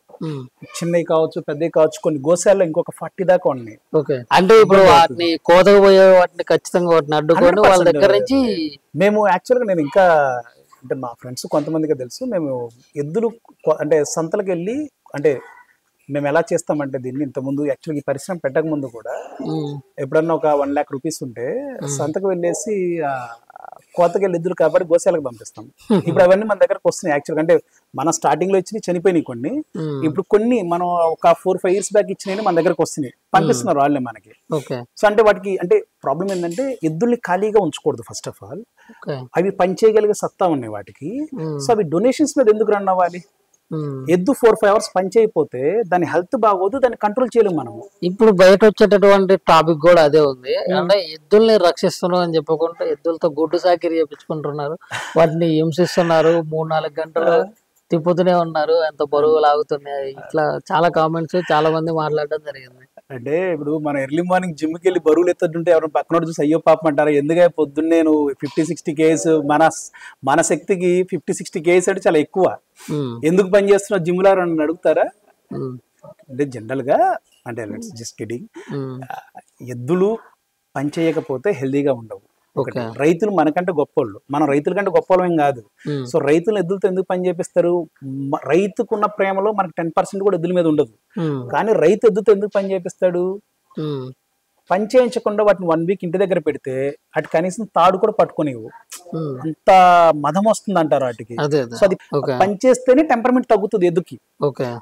చిన్నవి కావచ్చు పెద్దవి కావచ్చు. కొన్ని గోశాలలో ఇంకొక 40 దాకా ఉన్నాయి. అంటే ఇప్పుడు వాటిని కోతకు పోయే వాటిని ఖచ్చితంగా వాటిని అడ్డుకొని వాళ్ళ దగ్గర నుంచి మేము యాక్చువల్గా నేను ఇంకా అంటే మా ఫ్రెండ్స్ కొంతమందికి తెలుసు, మేము ఎద్దులు అంటే సంతలకు వెళ్ళి అంటే మేము ఎలా చేస్తామంటే దీన్ని ఇంతకుముందు యాక్చువల్గా ఈ పరిశ్రమ పెట్టక ముందు కూడా ఎప్పుడన్నా ఒక 1 lakh రూపీస్ ఉంటే సంతకు వెళ్ళేసి కోతకి వెళ్ళి ఎద్దులు కాబట్టి గోశాలకు పంపిస్తాం. ఇప్పుడు అవన్నీ మన దగ్గరకు వస్తున్నాయి. యాక్చువల్గా అంటే మన స్టార్టింగ్ లో ఇచ్చినవి చనిపోయినాయి కొన్ని, ఇప్పుడు కొన్ని మనం ఒక 4-5 years బ్యాక్ ఇచ్చినవి మన దగ్గరకు వస్తున్నాయి, పంపిస్తున్నారు వాళ్ళే మనకి. సో అంటే వాటికి అంటే ప్రాబ్లం ఏంటంటే ఎద్దుల్ని ఖాళీగా ఉంచకూడదు ఫస్ట్ ఆఫ్ ఆల్. అవి పనిచేయగలిగే సత్తా ఉన్నాయి వాటికి. సో అవి డొనేషన్స్ మీద ఎందుకు రన్ అవ్వాలి? ఎద్దు 4-5 hours పని చేయకపోతే దాని హెల్త్ బాగోదు, దాన్ని కంట్రోల్ చేయలేము మనము. ఇప్పుడు బయట వచ్చేటటువంటి టాపిక్ కూడా అదే ఉంది. అంటే ఎద్దుల్ని రక్షిస్తున్నాం అని చెప్పకుండా ఎద్దులతో గుడ్డు సాకిరి చేపించుకుంటున్నారు, వాటిని హింసిస్తున్నారు, 3-4 గంటలు తిప్పుతూనే ఉన్నారు, ఎంత బరువు లాగుతున్నాయి. ఇట్లా చాలా కామెంట్స్ చాలా మంది మాట్లాడడం జరిగింది. అంటే ఇప్పుడు మనం ఎర్లీ మార్నింగ్ జిమ్కి వెళ్ళి బరువులు ఎత్తుంటే ఎవరైనా పక్కన చూసి అయ్యో పాపం అంటారు. ఎందుకంటే పొద్దున్నే నువ్వు 50-60 kgs మన శక్తికి 50-60 kgs అంటే చాలా ఎక్కువ, ఎందుకు పని చేస్తున్నావు జిమ్ లో అని అడుగుతారా? అంటే జనరల్ గా అంటే జస్ట్ కిడింగ్, ఎద్దులు పని చేయకపోతే హెల్దీగా ఉండవు. రైతులు మనకంటే గొప్పోళ్ళు, మనం రైతుల కంటే గొప్పవాళ్ళం కాదు. సో రైతులు ఎద్దులతో ఎందుకు పని చేపిస్తారు? రైతుకున్న ప్రేమలో మనకి 10% కూడా ఎద్దుల మీద ఉండదు. కానీ రైతు ఎద్దుతో ఎందుకు పని చేపిస్తాడు? పని చేయించకుండా వాటిని 1 week ఇంటి దగ్గర పెడితే అటు కనీసం తాడు కూడా పట్టుకునేవు, అంత మదం వస్తుంది అంటారు వాటికి. సో అది పని చేస్తేనే టెంపర్మెంట్ తగ్గుతుంది ఎద్దుకి.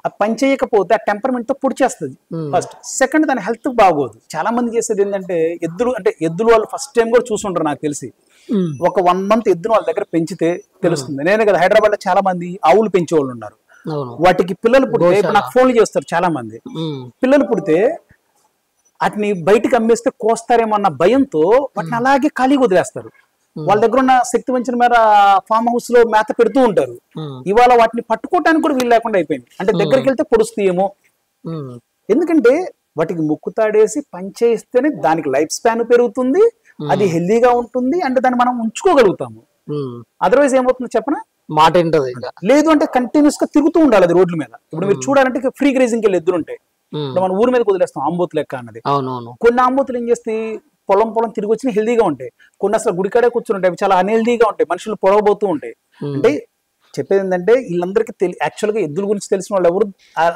ఆ పని చేయకపోతే ఆ టెంపర్మెంట్ తో పొడి చేస్తుంది ఫస్ట్. సెకండ్, దాని హెల్త్ బాగోదు. చాలా మంది చేసేది ఏంటంటే ఎద్దులు వాళ్ళు ఫస్ట్ టైం కూడా చూసుంటారు నాకు తెలిసి. ఒక 1 month ఎద్దును వాళ్ళ దగ్గర పెంచితే తెలుస్తుంది. నేనే కదా హైదరాబాద్ లో చాలా మంది ఆవులు పెంచే వాళ్ళు ఉన్నారు. వాటికి పిల్లలు పుడితే ఇప్పుడు నాకు ఫోన్లు చేస్తారు చాలా మంది. పిల్లలు పుడితే వాటిని బయటకు అమ్మేస్తే కోస్తారేమో అన్న భయంతో వాటిని అలాగే ఖాళీగా వదిలేస్తారు. వాళ్ళ దగ్గర ఉన్న శక్తి వంచిన మేర ఫామ్ హౌస్ లో మేత పెడుతూ ఉంటారు. ఇవాళ వాటిని పట్టుకోవటానికి కూడా వీలు లేకుండా అయిపోయింది. అంటే దగ్గరికి వెళ్తే పొడుస్తాయేమో, ఎందుకంటే వాటికి ముక్కుతాడేసి పనిచేస్తేనే దానికి లైఫ్ స్పాన్ పెరుగుతుంది, అది హెల్దీగా ఉంటుంది, అంటే దాన్ని మనం ఉంచుకోగలుగుతాము. అదర్వైజ్ ఏమవుతుంది చెప్పనా? మాట లేదు అంటే కంటిన్యూస్ గా తిరుగుతూ ఉండాలి అది రోడ్ల మీద. ఇప్పుడు మీరు చూడాలంటే ఫ్రీ గ్రేజింగ్ వెళ్ళి ఎద్దులు ఉంటాయి, మన ఊరి మీద వదిలేస్తాం ఆంబోతు లెక్క అన్నది. కొన్ని ఆంబోతులు ఏం చేస్తాయి, పొలం తిరిగి వచ్చి హెల్దీగా ఉంటాయి. కొన్ని అసలు గుడికాడే కూర్చుని ఉంటాయి, అవి చాలా అన్హెల్దీగా ఉంటాయి, మనుషులు పొడవబోతూ ఉంటాయి. అంటే చెప్పేది ఏంటంటే వీళ్ళందరికీ యాక్చువల్ గా ఎద్దుల గురించి తెలిసిన వాళ్ళు ఎవరు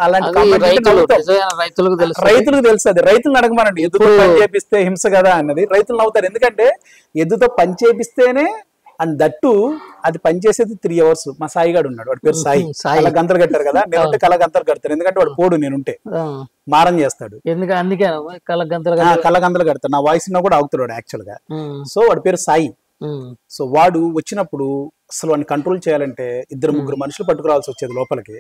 అలాంటి అది comment చేస్తే రైతులు నవ్వుతాం. నిజమైన రైతులకు తెలుసు. రైతులకు తెలుసు, అది రైతులను అడగమనండి. ఎద్దుతో పని చేపిస్తే హింస కదా అన్నది రైతులు నవ్వుతారు. ఎందుకంటే ఎద్దుతో పని చేపిస్తేనే, అండ్ దట్టు అది పనిచేసేది 3 hours. మా సాయిగాడు ఉన్నాడు, వాడి పేరు సాయి. కళ్ళ గంతలు కట్టారు కదా, నేనుంటే కళ్ళ గంతలు కడతాను. ఎందుకంటే వాడు పోడు, నేనుంటే మారం చేస్తాడు. అందుకే కళ్ళ గంతలు కళ్ళ గంతలు కడతాడు. నా వాయిస్ కూడా ఆగుతాడు యాక్చువల్ గా. సో వాడి పేరు సాయి. సో వాడు వచ్చినప్పుడు అసలు వాడిని కంట్రోల్ చేయాలంటే 2-3 మనుషులు పట్టుకురావాల్సి వచ్చేది లోపలికి.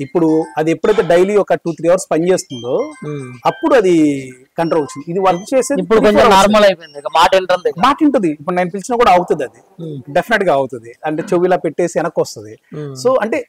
ఇప్పుడు అది ఎప్పుడైతే డైలీ ఒక 2-3 hours పని చేస్తుందో అప్పుడు అది కంట్రోల్ వచ్చింది. ఇది వర్క్ చేసేది ఇప్పుడు కొంచెం నార్మల్ అయిపోయింది, మాట ఉంటుంది. ఇప్పుడు నేను పిలిచినా కూడా అవుతుంది, అది డెఫినెట్ గా అవుతుంది. అంటే చెవిలా పెట్టేసి వెనక్కి వస్తుంది. సో అంటే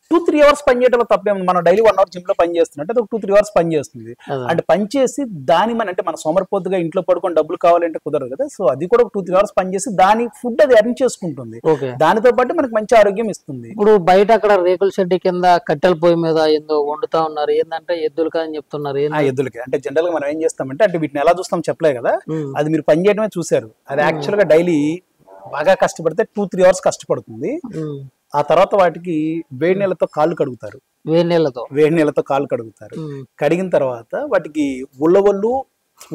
2-3 hours పని చేయడంలో తప్పేముంది. మనం డైలీ 1 hour జిమ్ లో పని చేస్తున్నట్టు అది 2-3 hours పని చేస్తుంది. అంటే పని చేసి దాని అంటే మన సోమరిపోతుగా ఇంట్లో పడుకొని డబ్బులు కావాలంటే కుదరదు కదా. సో అది కూడా 2-3 hours పని చేసి దాని ఫుడ్ అది ఎర్న్ చేసుకుంటుంది. దానితో పాటు మనకి మంచి ఆరోగ్యం ఇస్తుంది. ఇప్పుడు బయట అక్కడ రేకుల షెడ్ కింద కట్టెల పొయ్యి మీద ఏందో వండుతా ఉన్నారు, ఏంటంటే ఎద్దులకి అని చెప్తున్నారు. ఎద్దులకి అంటే జనరల్ గా మనం ఏం చేస్తామంటే, అంటే వీటిని ఎలా చూస్తాం చెప్పలే కదా, అది మీరు పని చేయడమే చూసారు. అది యాక్చువల్ గా డైలీ బాగా కష్టపడితే 2-3 hours కష్టపడుతుంది. ఆ తర్వాత వాటికి వేడి నీళ్ళతో కాళ్ళు కడుగుతారు. వేడి నీళ్ళతో కాళ్ళు కడుగుతారు. కడిగిన తర్వాత వాటికి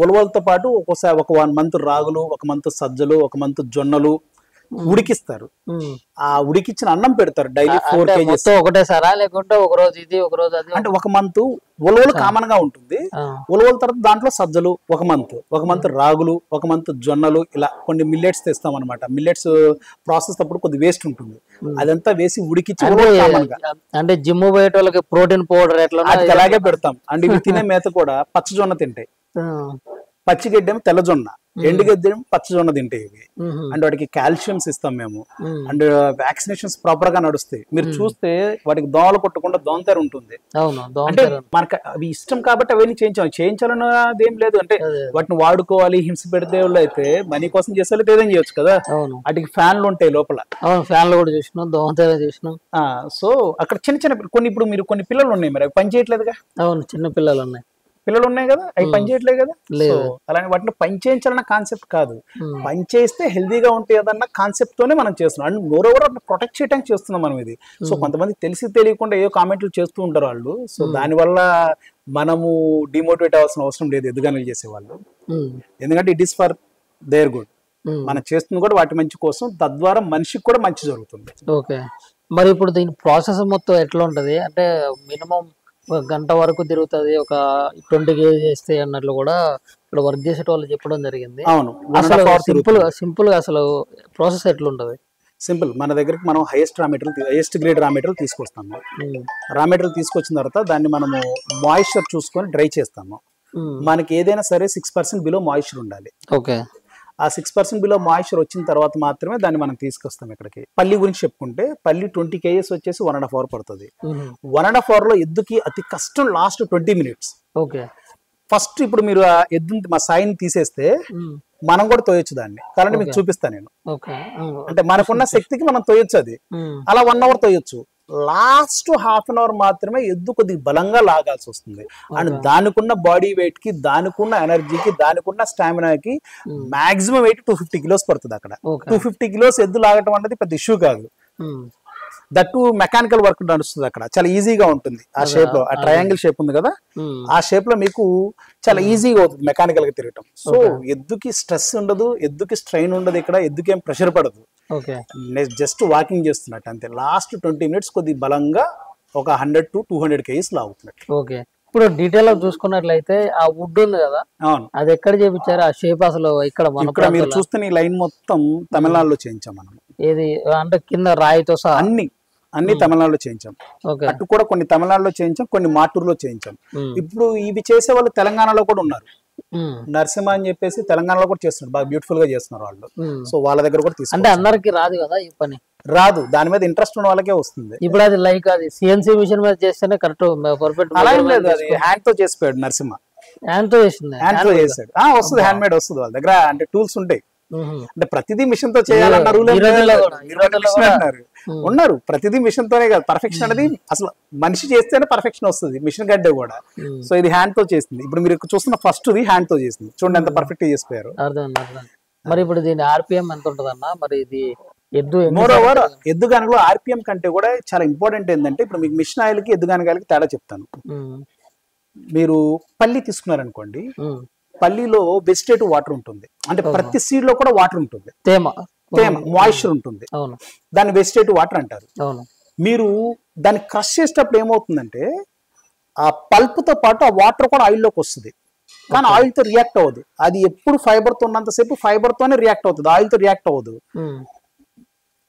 ఉలవలతో పాటు ఒక్కోసారి ఒక 1 month రాగులు, 1 month సజ్జలు, 1 month జొన్నలు ఉడికిస్తారు. ఆ ఉడికిచ్చిన అన్నం పెడతారు డైలీ 4 kgs. ఒకటేసారా లేకుంటే ఒక రోజు ఇది ఒక రోజు అది? అంటే 1 month ఉలవలు కామన్ గా ఉంటుంది. ఉలవల తర్వాత దాంట్లో సజ్జలు 1 month రాగులు, 1 month జొన్నలు, ఇలా కొన్ని మిల్లెట్స్ తెస్తాం అనమాట. మిల్లెట్స్ ప్రాసెస్ అప్పుడు కొద్ది వేస్ట్ ఉంటుంది, అదంతా వేసి ఉడికిచ్చి అంటే జిమ్ పోయే వాళ్ళకి ప్రోటీన్ పౌడర్ ఎట్లా అలాగే పెడతాం. అండ్ ఇవి తినే మేత కూడా పచ్చజొన్న తింటాయి. పచ్చిగడ్డేమో తెల్లజొన్న, ఎండుగడ్డేమో పచ్చజొన్న తింటాయి ఇవి. అండ్ వాటికి కాల్షియమ్స్ ఇస్తాం మేము. అండ్ వ్యాక్సినేషన్స్ ప్రాపర్ గా నడుస్తాయి. మీరు చూస్తే వాటికి దోమలు కొట్టకుండా దోమతెర ఉంటుంది. అంటే మనకు అవి ఇష్టం కాబట్టి అవన్నీ చేయించాలన్నది ఏం లేదు. అంటే వాటిని వాడుకోవాలి, హింస పెడితే వాళ్ళు అయితే మనీ కోసం చేసే ఏదైనా చేయొచ్చు కదా. వాటికి ఫ్యాన్లు ఉంటాయి లోపల, ఫ్యాన్లు కూడా చూసినాం, దోమతెర చూసినాం. సో అక్కడ చిన్న కొన్ని ఇప్పుడు మీరు కొన్ని పిల్లలు ఉన్నాయి, మరి అవి పని చేయట్లేదుగా. అవును, చిన్న పిల్లలు ఉన్నాయి కదా, అవి పని చేయట్లేదు కదా. అలానే వాటిని పని చేయించాలన్న కాన్సెప్ట్ కాదు, పని చేస్తే హెల్దీగా ఉంటాయి అదన్న కాన్సెప్ట్ తోనే మనం చేస్తున్నాం. అండ్ మోరోవర్ ప్రొటెక్ట్ చేయడానికి చేస్తున్నాం మనం ఇది. సో కొంతమంది తెలిసి తెలియకుండా ఏవో కామెంట్లు చేస్తూ ఉంటారు వాళ్ళు. సో దానివల్ల మనము డిమోటివేట్ అవ్వాల్సిన అవసరం లేదు ఎదుగానే చేసేవాళ్ళు. ఎందుకంటే it is for their good. మనం చేస్తుంది కూడా వాటి మంచి కోసం, తద్వారా మనిషికి కూడా మంచి జరుగుతుంది. ఓకే, మరి ఇప్పుడు దీని ప్రాసెస్ మొత్తం ఎట్లా ఉంటది? అంటే మినిమం 1 గంట వరకు తిరుగుతుంది, ఒక 20 kg చేస్తే అన్నట్లు కూడా ఇక్కడ వర్క్ చేసే వాళ్ళు చెప్పడం జరిగింది. అవును, సింపుల్ గా అసలు ప్రాసెస్ ఎట్లుంటది? సింపుల్. మన దగ్గరికి మనం హైయెస్ట్ గ్రేడ్ రా మెటీరియల్ తీసుకొస్తాము. రా మెటీరియల్ తీసుకొచ్చిన తర్వాత దాన్ని మనము మాయిశ్చర్ చూసుకొని డ్రై చేస్తాము. మనకి ఏదైనా సరే 6% బిలో మాయిశ్చర్ ఉండాలి. ఓకే, ఆ 6% బిలో మాయిశ్చర్ వచ్చిన తర్వాత మాత్రమే దాన్ని మనం తీసుకొస్తాం ఇక్కడికి. పల్లి గురించి చెప్పుకుంటే పల్లి 20 kgs వచ్చేసి 1.5 hour పడుతుంది. 1.5 hour లో ఎద్దుకి అతి కష్టం లాస్ట్ 20 minutes. ఓకే, ఫస్ట్ ఇప్పుడు మీరు ఆ ఎద్దుని మా సాయిని తీసేస్తే మనం కూడా తోయొచ్చు దాన్ని. కాబట్టి మీకు చూపిస్తాను నేను. అంటే మనకున్న శక్తికి మనం తోయొచ్చు అది. అలా 1 hour తోయొచ్చు. లాస్ట్ 1/2 hour మాత్రమే ఎద్దు కొద్దిగా బలంగా లాగాల్సి వస్తుంది. అండ్ దానికున్న బాడీ వెయిట్ కి, దానికున్న ఎనర్జీకి, దానికున్న స్టామినాకి మాక్సిమం వెయిట్ 250 kilos పడుతుంది. అక్కడ 250 kilos ఎద్దు లాగటం అనేది పెద్ద ఇష్యూ కాదు. దట్టు మెకానికల్ వర్క్ నడుస్తుంది అక్కడ, చాలా ఈజీగా ఉంటుంది. ఆ షేప్ లో, ఆ ట్రయాంగిల్ షేప్ ఉంది కదా, ఆ షేప్ లో మీకు చాలా ఈజీగా అవుతుంది మెకానికల్ గా తిరగటం. సో ఎద్దుకి స్ట్రెస్ ఉండదు, ఎద్దుకి స్ట్రెయిన్ ఉండదు, ఇక్కడ ఎద్దుకి ఏం ప్రెషర్ పడదు. జస్ట్ వాకింగ్ చేస్తున్నట్టు అంతే. లాస్ట్ 20 minutes కొద్ది బలంగా ఒక 100 to 200 kgs లాగుతున్నట్టు. ఓకే, ఇప్పుడు డీటెయిల్ గా చూసుకున్నట్లయితే ఆ వుడ్ ఉంది కదా, అవును, అది ఎక్కడ చేయించారు? ఆ షేప్ అసలు ఇక్కడ మీరు చూస్తున్న ఈ లైన్ మొత్తం తమిళనాడులో చేయించాం మనం. ఏది అంటే కింద రాయితో సహా అన్ని తమిళనాడులో చేయించాం. అటు కూడా కొన్ని తమిళనాడులో చేయించాం, కొన్ని మాటూరులో చేయించాం. ఇప్పుడు ఇవి చేసే వాళ్ళు తెలంగాణలో కూడా ఉన్నారు. నరసింహ అని చెప్పేసి తెలంగాణలో కూడా చేస్తున్నారు, బాగా బ్యూటిఫుల్ గా చేస్తున్నారు వాళ్ళు. సో వాళ్ళ దగ్గర కూడా తీసుకుంటారు. అంటే అందరికి రాదు కదా ఈ పని, రాదు. దాని మీద ఇంట్రెస్ట్ ఉన్న వాళ్ళకే వస్తుంది. ఇప్పుడు అది లైక్ అది సిఎన్సి మిషన్ మీద చేస్తేనే కరెక్ట్ పర్ఫెక్ట్. అలా ఏం లేదు, అది హ్యాండ్ తో చేసిపోయాడు నరసింహ. హ్యాండ్ తో చేసింది, హ్యాండ్ తో చేసాడు. వస్తుంది, హ్యాండ్ మేడ్ వస్తుంది. వాళ్ళ దగ్గర అంటే టూల్స్ ఉంటాయి. అంటే ప్రతిదీ మిషన్ తో చేయాలన్న రూల్ ఉన్నారు. ప్రతిదీ మిషన్ తోనే కాదు, పర్ఫెక్షన్ అనేది అసలు మనిషి చేస్తేనే పర్ఫెక్షన్ వస్తుంది, మిషన్ గడ్డే కూడా. సో ఇది హ్యాండ్ తో చేసింది. ఇప్పుడు మీరు చూస్తున్న ఫస్ట్ హ్యాండ్ తో చేసింది, చూడండి ఎంత పర్ఫెక్ట్ గా చేసిపోయారు. మరి ఇప్పుడు దీని ఆర్పిఎం ఎంత ఉంటది అన్న? మరి ఇది ఎద్దు మోర్ ఓవర్ ఎద్దుగానలో ఆర్పిఎం కంటే కూడా చాలా ఇంపార్టెంట్ ఏంటంటే ఇప్పుడు మీకు మిషన్ ఆయిల్కి ఎద్దుగానగాయలకి తేడా చెప్తాను. మీరు పల్లి తీసుకున్నారనుకోండి, పల్లిలో వెజిటేటివ్ వాటర్ ఉంటుంది, అంటే ప్రతి సీడ్ లో కూడా వాటర్ ఉంటుంది, తేమ మాయిశ్చర్ ఉంటుంది, దాన్ని వెజిటేటివ్ వాటర్ అంటారు. మీరు దాన్ని క్రష్ చేసేటప్పుడు ఏమవుతుందంటే ఆ పల్ప్ తో పాటు ఆ వాటర్ కూడా ఆయిల్లోకి వస్తుంది, కానీ ఆయిల్ తో రియాక్ట్ అవ్వదు. అది ఎప్పుడు ఫైబర్ తో ఉన్నంతసేపు ఫైబర్ తోనే రియాక్ట్ అవుతుంది, ఆయిల్ తో రియాక్ట్ అవ్వదు.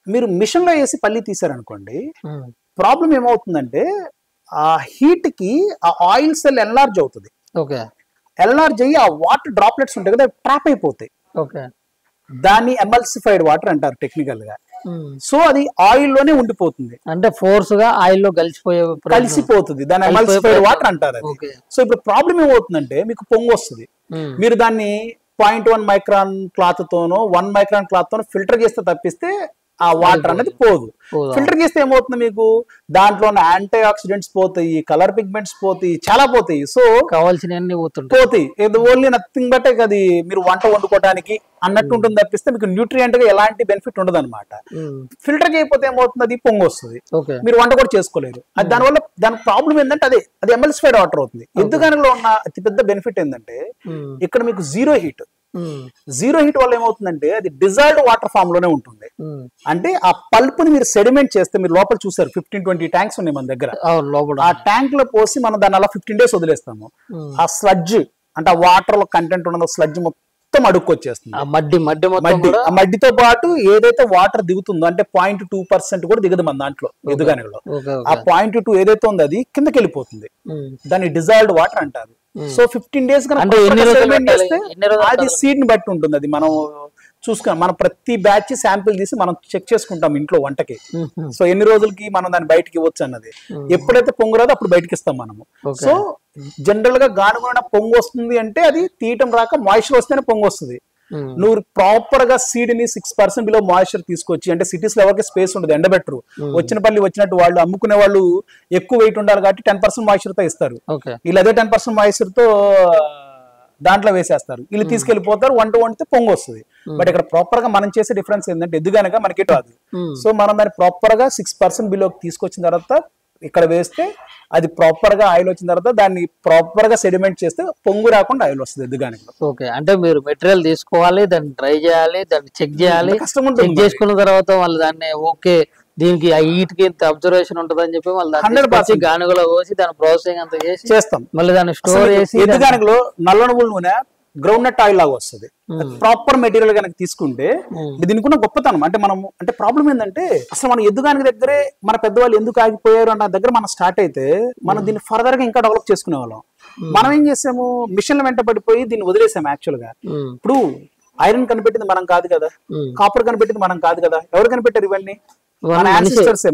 మీరు మిషన్ లో వేసి పల్లి తీసారనుకోండి, ప్రాబ్లం ఏమవుతుందంటే ఆ హీట్ కి ఆ ఆయిల్ సెల్ ఎన్లార్జ్ అవుతుంది. ఎన్లార్జ్ అయ్యి ఆ వాటర్ డ్రాప్లెట్స్ ఉంటాయి కదా, ట్రాప్ అయిపోతాయి. దాన్ని ఎమల్సిఫైడ్ వాటర్ అంటారు టెక్నికల్ గా. సో అది ఆయిల్ లోనే ఉండిపోతుంది, అంటే ఫోర్స్ గా ఆయిల్ లో కలిసిపోతుంది, దాన్ని ఎమల్సిఫైడ్ వాటర్ అంటారు. సో ఇప్పుడు ప్రాబ్లం ఏమవుతుందంటే మీకు పొంగు వస్తుంది, మీరు దాన్ని 0.1 మైక్రాన్ క్లాత్ తోనో 1 మైక్రాన్ క్లాత్ తోనో ఫిల్టర్ చేస్తే తప్పిస్తే ఆ వాటర్ అనేది పోదు. ఫిల్టర్ చేస్తే ఏమవుతుంది, మీకు దాంట్లో ఉన్న యాంటీ ఆక్సిడెంట్స్ పోతాయి, కలర్ పిగ్మెంట్స్ పోతాయి, చాలా పోతాయి. సో కావాల్సినవన్నీ పోతాయి. ఓన్లీ నథింగ్ బట్ అది మీరు వంట వండుకోవడానికి అన్నట్టు ఉంటుంది తప్పిస్తే మీకు న్యూట్రియంట్ గా ఎలాంటి బెనిఫిట్ ఉండదు అనమాట. ఫిల్టర్ చేయకపోతే ఏమవుతుంది, అది పొంగు వస్తుంది, మీరు వంట కూడా చేసుకోలేరు. అది దానివల్ల దాని ప్రాబ్లం ఏంటంటే అది ఎమల్సిఫైడ్ వాటర్ అవుతుంది. ఎద్దుగానలో ఉన్న అతిపెద్ద బెనిఫిట్ ఏంటంటే ఇక్కడ మీకు జీరో హీట్ వల్ల ఏమవుతుందంటే అది డిజాల్వ్డ్ వాటర్ ఫామ్ లోనే ఉంటుంది. అంటే ఆ పల్ప్ ని మీరు సెడిమెంట్ చేస్తే, మీరు లోపల చూసారు 15-20 ట్యాంక్స్ ఉన్నాయి మన దగ్గర, ఆ ట్యాంక్ లో పోసి మనం దాన్ని అలా 15 days వదిలేస్తాము. ఆ స్లడ్జ్ అంటే ఆ వాటర్ లో కంటెంట్ ఉన్న స్లడ్జ్ మొత్తం అడుక్కొచ్చేస్తుంది. ఆ మడ్డితో పాటు ఏదైతే వాటర్ దిగుతుందో, అంటే 0.2% కూడా దిగదు మన దాంట్లో ఎదుగానలో. ఆ 0.2 ఏదైతే ఉందో అది కిందకి వెళ్ళిపోతుంది, దాన్ని డిజాల్వ్డ్ వాటర్ అంటారు. సో 15 days అది సీడ్ ని బట్టి ఉంటుంది. అది మనం చూసుకున్నాం, మనం ప్రతి బ్యాచ్ శాంపిల్ తీసి మనం చెక్ చేసుకుంటాం ఇంట్లో వంటకి. సో ఎన్ని రోజులకి మనం దాన్ని బయటకి ఇవ్వచ్చు అన్నది, ఎప్పుడైతే పొంగు రాదో అప్పుడు బయటకి ఇస్తాం మనము. సో జనరల్ గా గానుగున పొంగు వస్తుంది అంటే అది తీయటం రాక మాయిశ్చర్ వస్తేనే పొంగు వస్తుంది. నువ్వు ప్రాపర్ గా సీడ్ ని 6% బిలో మాయిశ్చర్ తీసుకొచ్చి, అంటే సిటీస్ లో ఎవరికి స్పేస్ ఉండదు, ఎండబెట్టరు, వచ్చిన పల్లి వచ్చినట్టు వాళ్ళు అమ్ముకునే వాళ్ళు ఎక్కువ వెయిట్ ఉండాలి కాబట్టి 10% మాయిశ్చర్ తో ఇస్తారు. వీళ్ళు అదే 10% మాయిశ్చర్ తో దాంట్లో వేసేస్తారు, వీళ్ళు తీసుకెళ్లిపోతారు, వంట వండితే పొంగు వస్తుంది. బట్ ఇక్కడ ప్రాపర్ గా మనం చేసే డిఫరెన్స్ ఏంటంటే ఎద్దుగానక మనకి రాదు. సో మనం దాన్ని ప్రాపర్ గా 6% బిలోకి తీసుకొచ్చిన తర్వాత ఇక్కడ వేస్తే అది ప్రాపర్ గా ఆయిల్ వచ్చిన తర్వాత దాన్ని ప్రాపర్ గా సెడిమెంట్ చేస్తే పొంగు రాకుండా ఆయిల్ వస్తుంది ఎద్దుగానకలో. అంటే మీరు మెటీరియల్ తీసుకోవాలి, దాన్ని డ్రై చేయాలి, దాన్ని చెక్ చేయాలి, చెక్ చేసుకున్న తర్వాత వాళ్ళు దాన్ని దీనికి హీట్ కి అబ్జర్వేషన్ ఉంటుంది అని చెప్పి మళ్ళీ 100% గానుగలో పోసి దాని ప్రాసెసింగ్ అంతా చేస్తాం, మళ్ళీ దాన్ని స్టోర్ చేసి. ఎద్దుగానకలో నల్ల నువ్వుల నూనె గ్రౌండ్ నట్ ఆయిల్ లాగా వస్తుంది ప్రాపర్ మెటీరియల్ కనుక తీసుకుంటే. దీనికి ఉన్న గొప్పతనం అంటే అంటే ప్రాబ్లం ఏంటంటే అసలు మన ఎద్దుగానికి దగ్గరే మన పెద్దవాళ్ళు ఎందుకు ఆగిపోయారు అన్న దగ్గర మనం స్టార్ట్ అయితే మనం దీన్ని ఫర్దర్ గా ఇంకా డెవలప్ చేసుకునే వాళ్ళం. మనం ఏం చేసాము, మిషన్ల వెంట పడిపోయి దీన్ని వదిలేసాము. యాక్చువల్ గా ఇప్పుడు ఐరన్ కనిపెట్టింది మనం కాదు కదా, కాపర్ కనిపెట్టింది మనం కాదు కదా, ఎవరు కనిపెట్టారు ఇవన్నీ? మన యాన్సిస్టర్స్,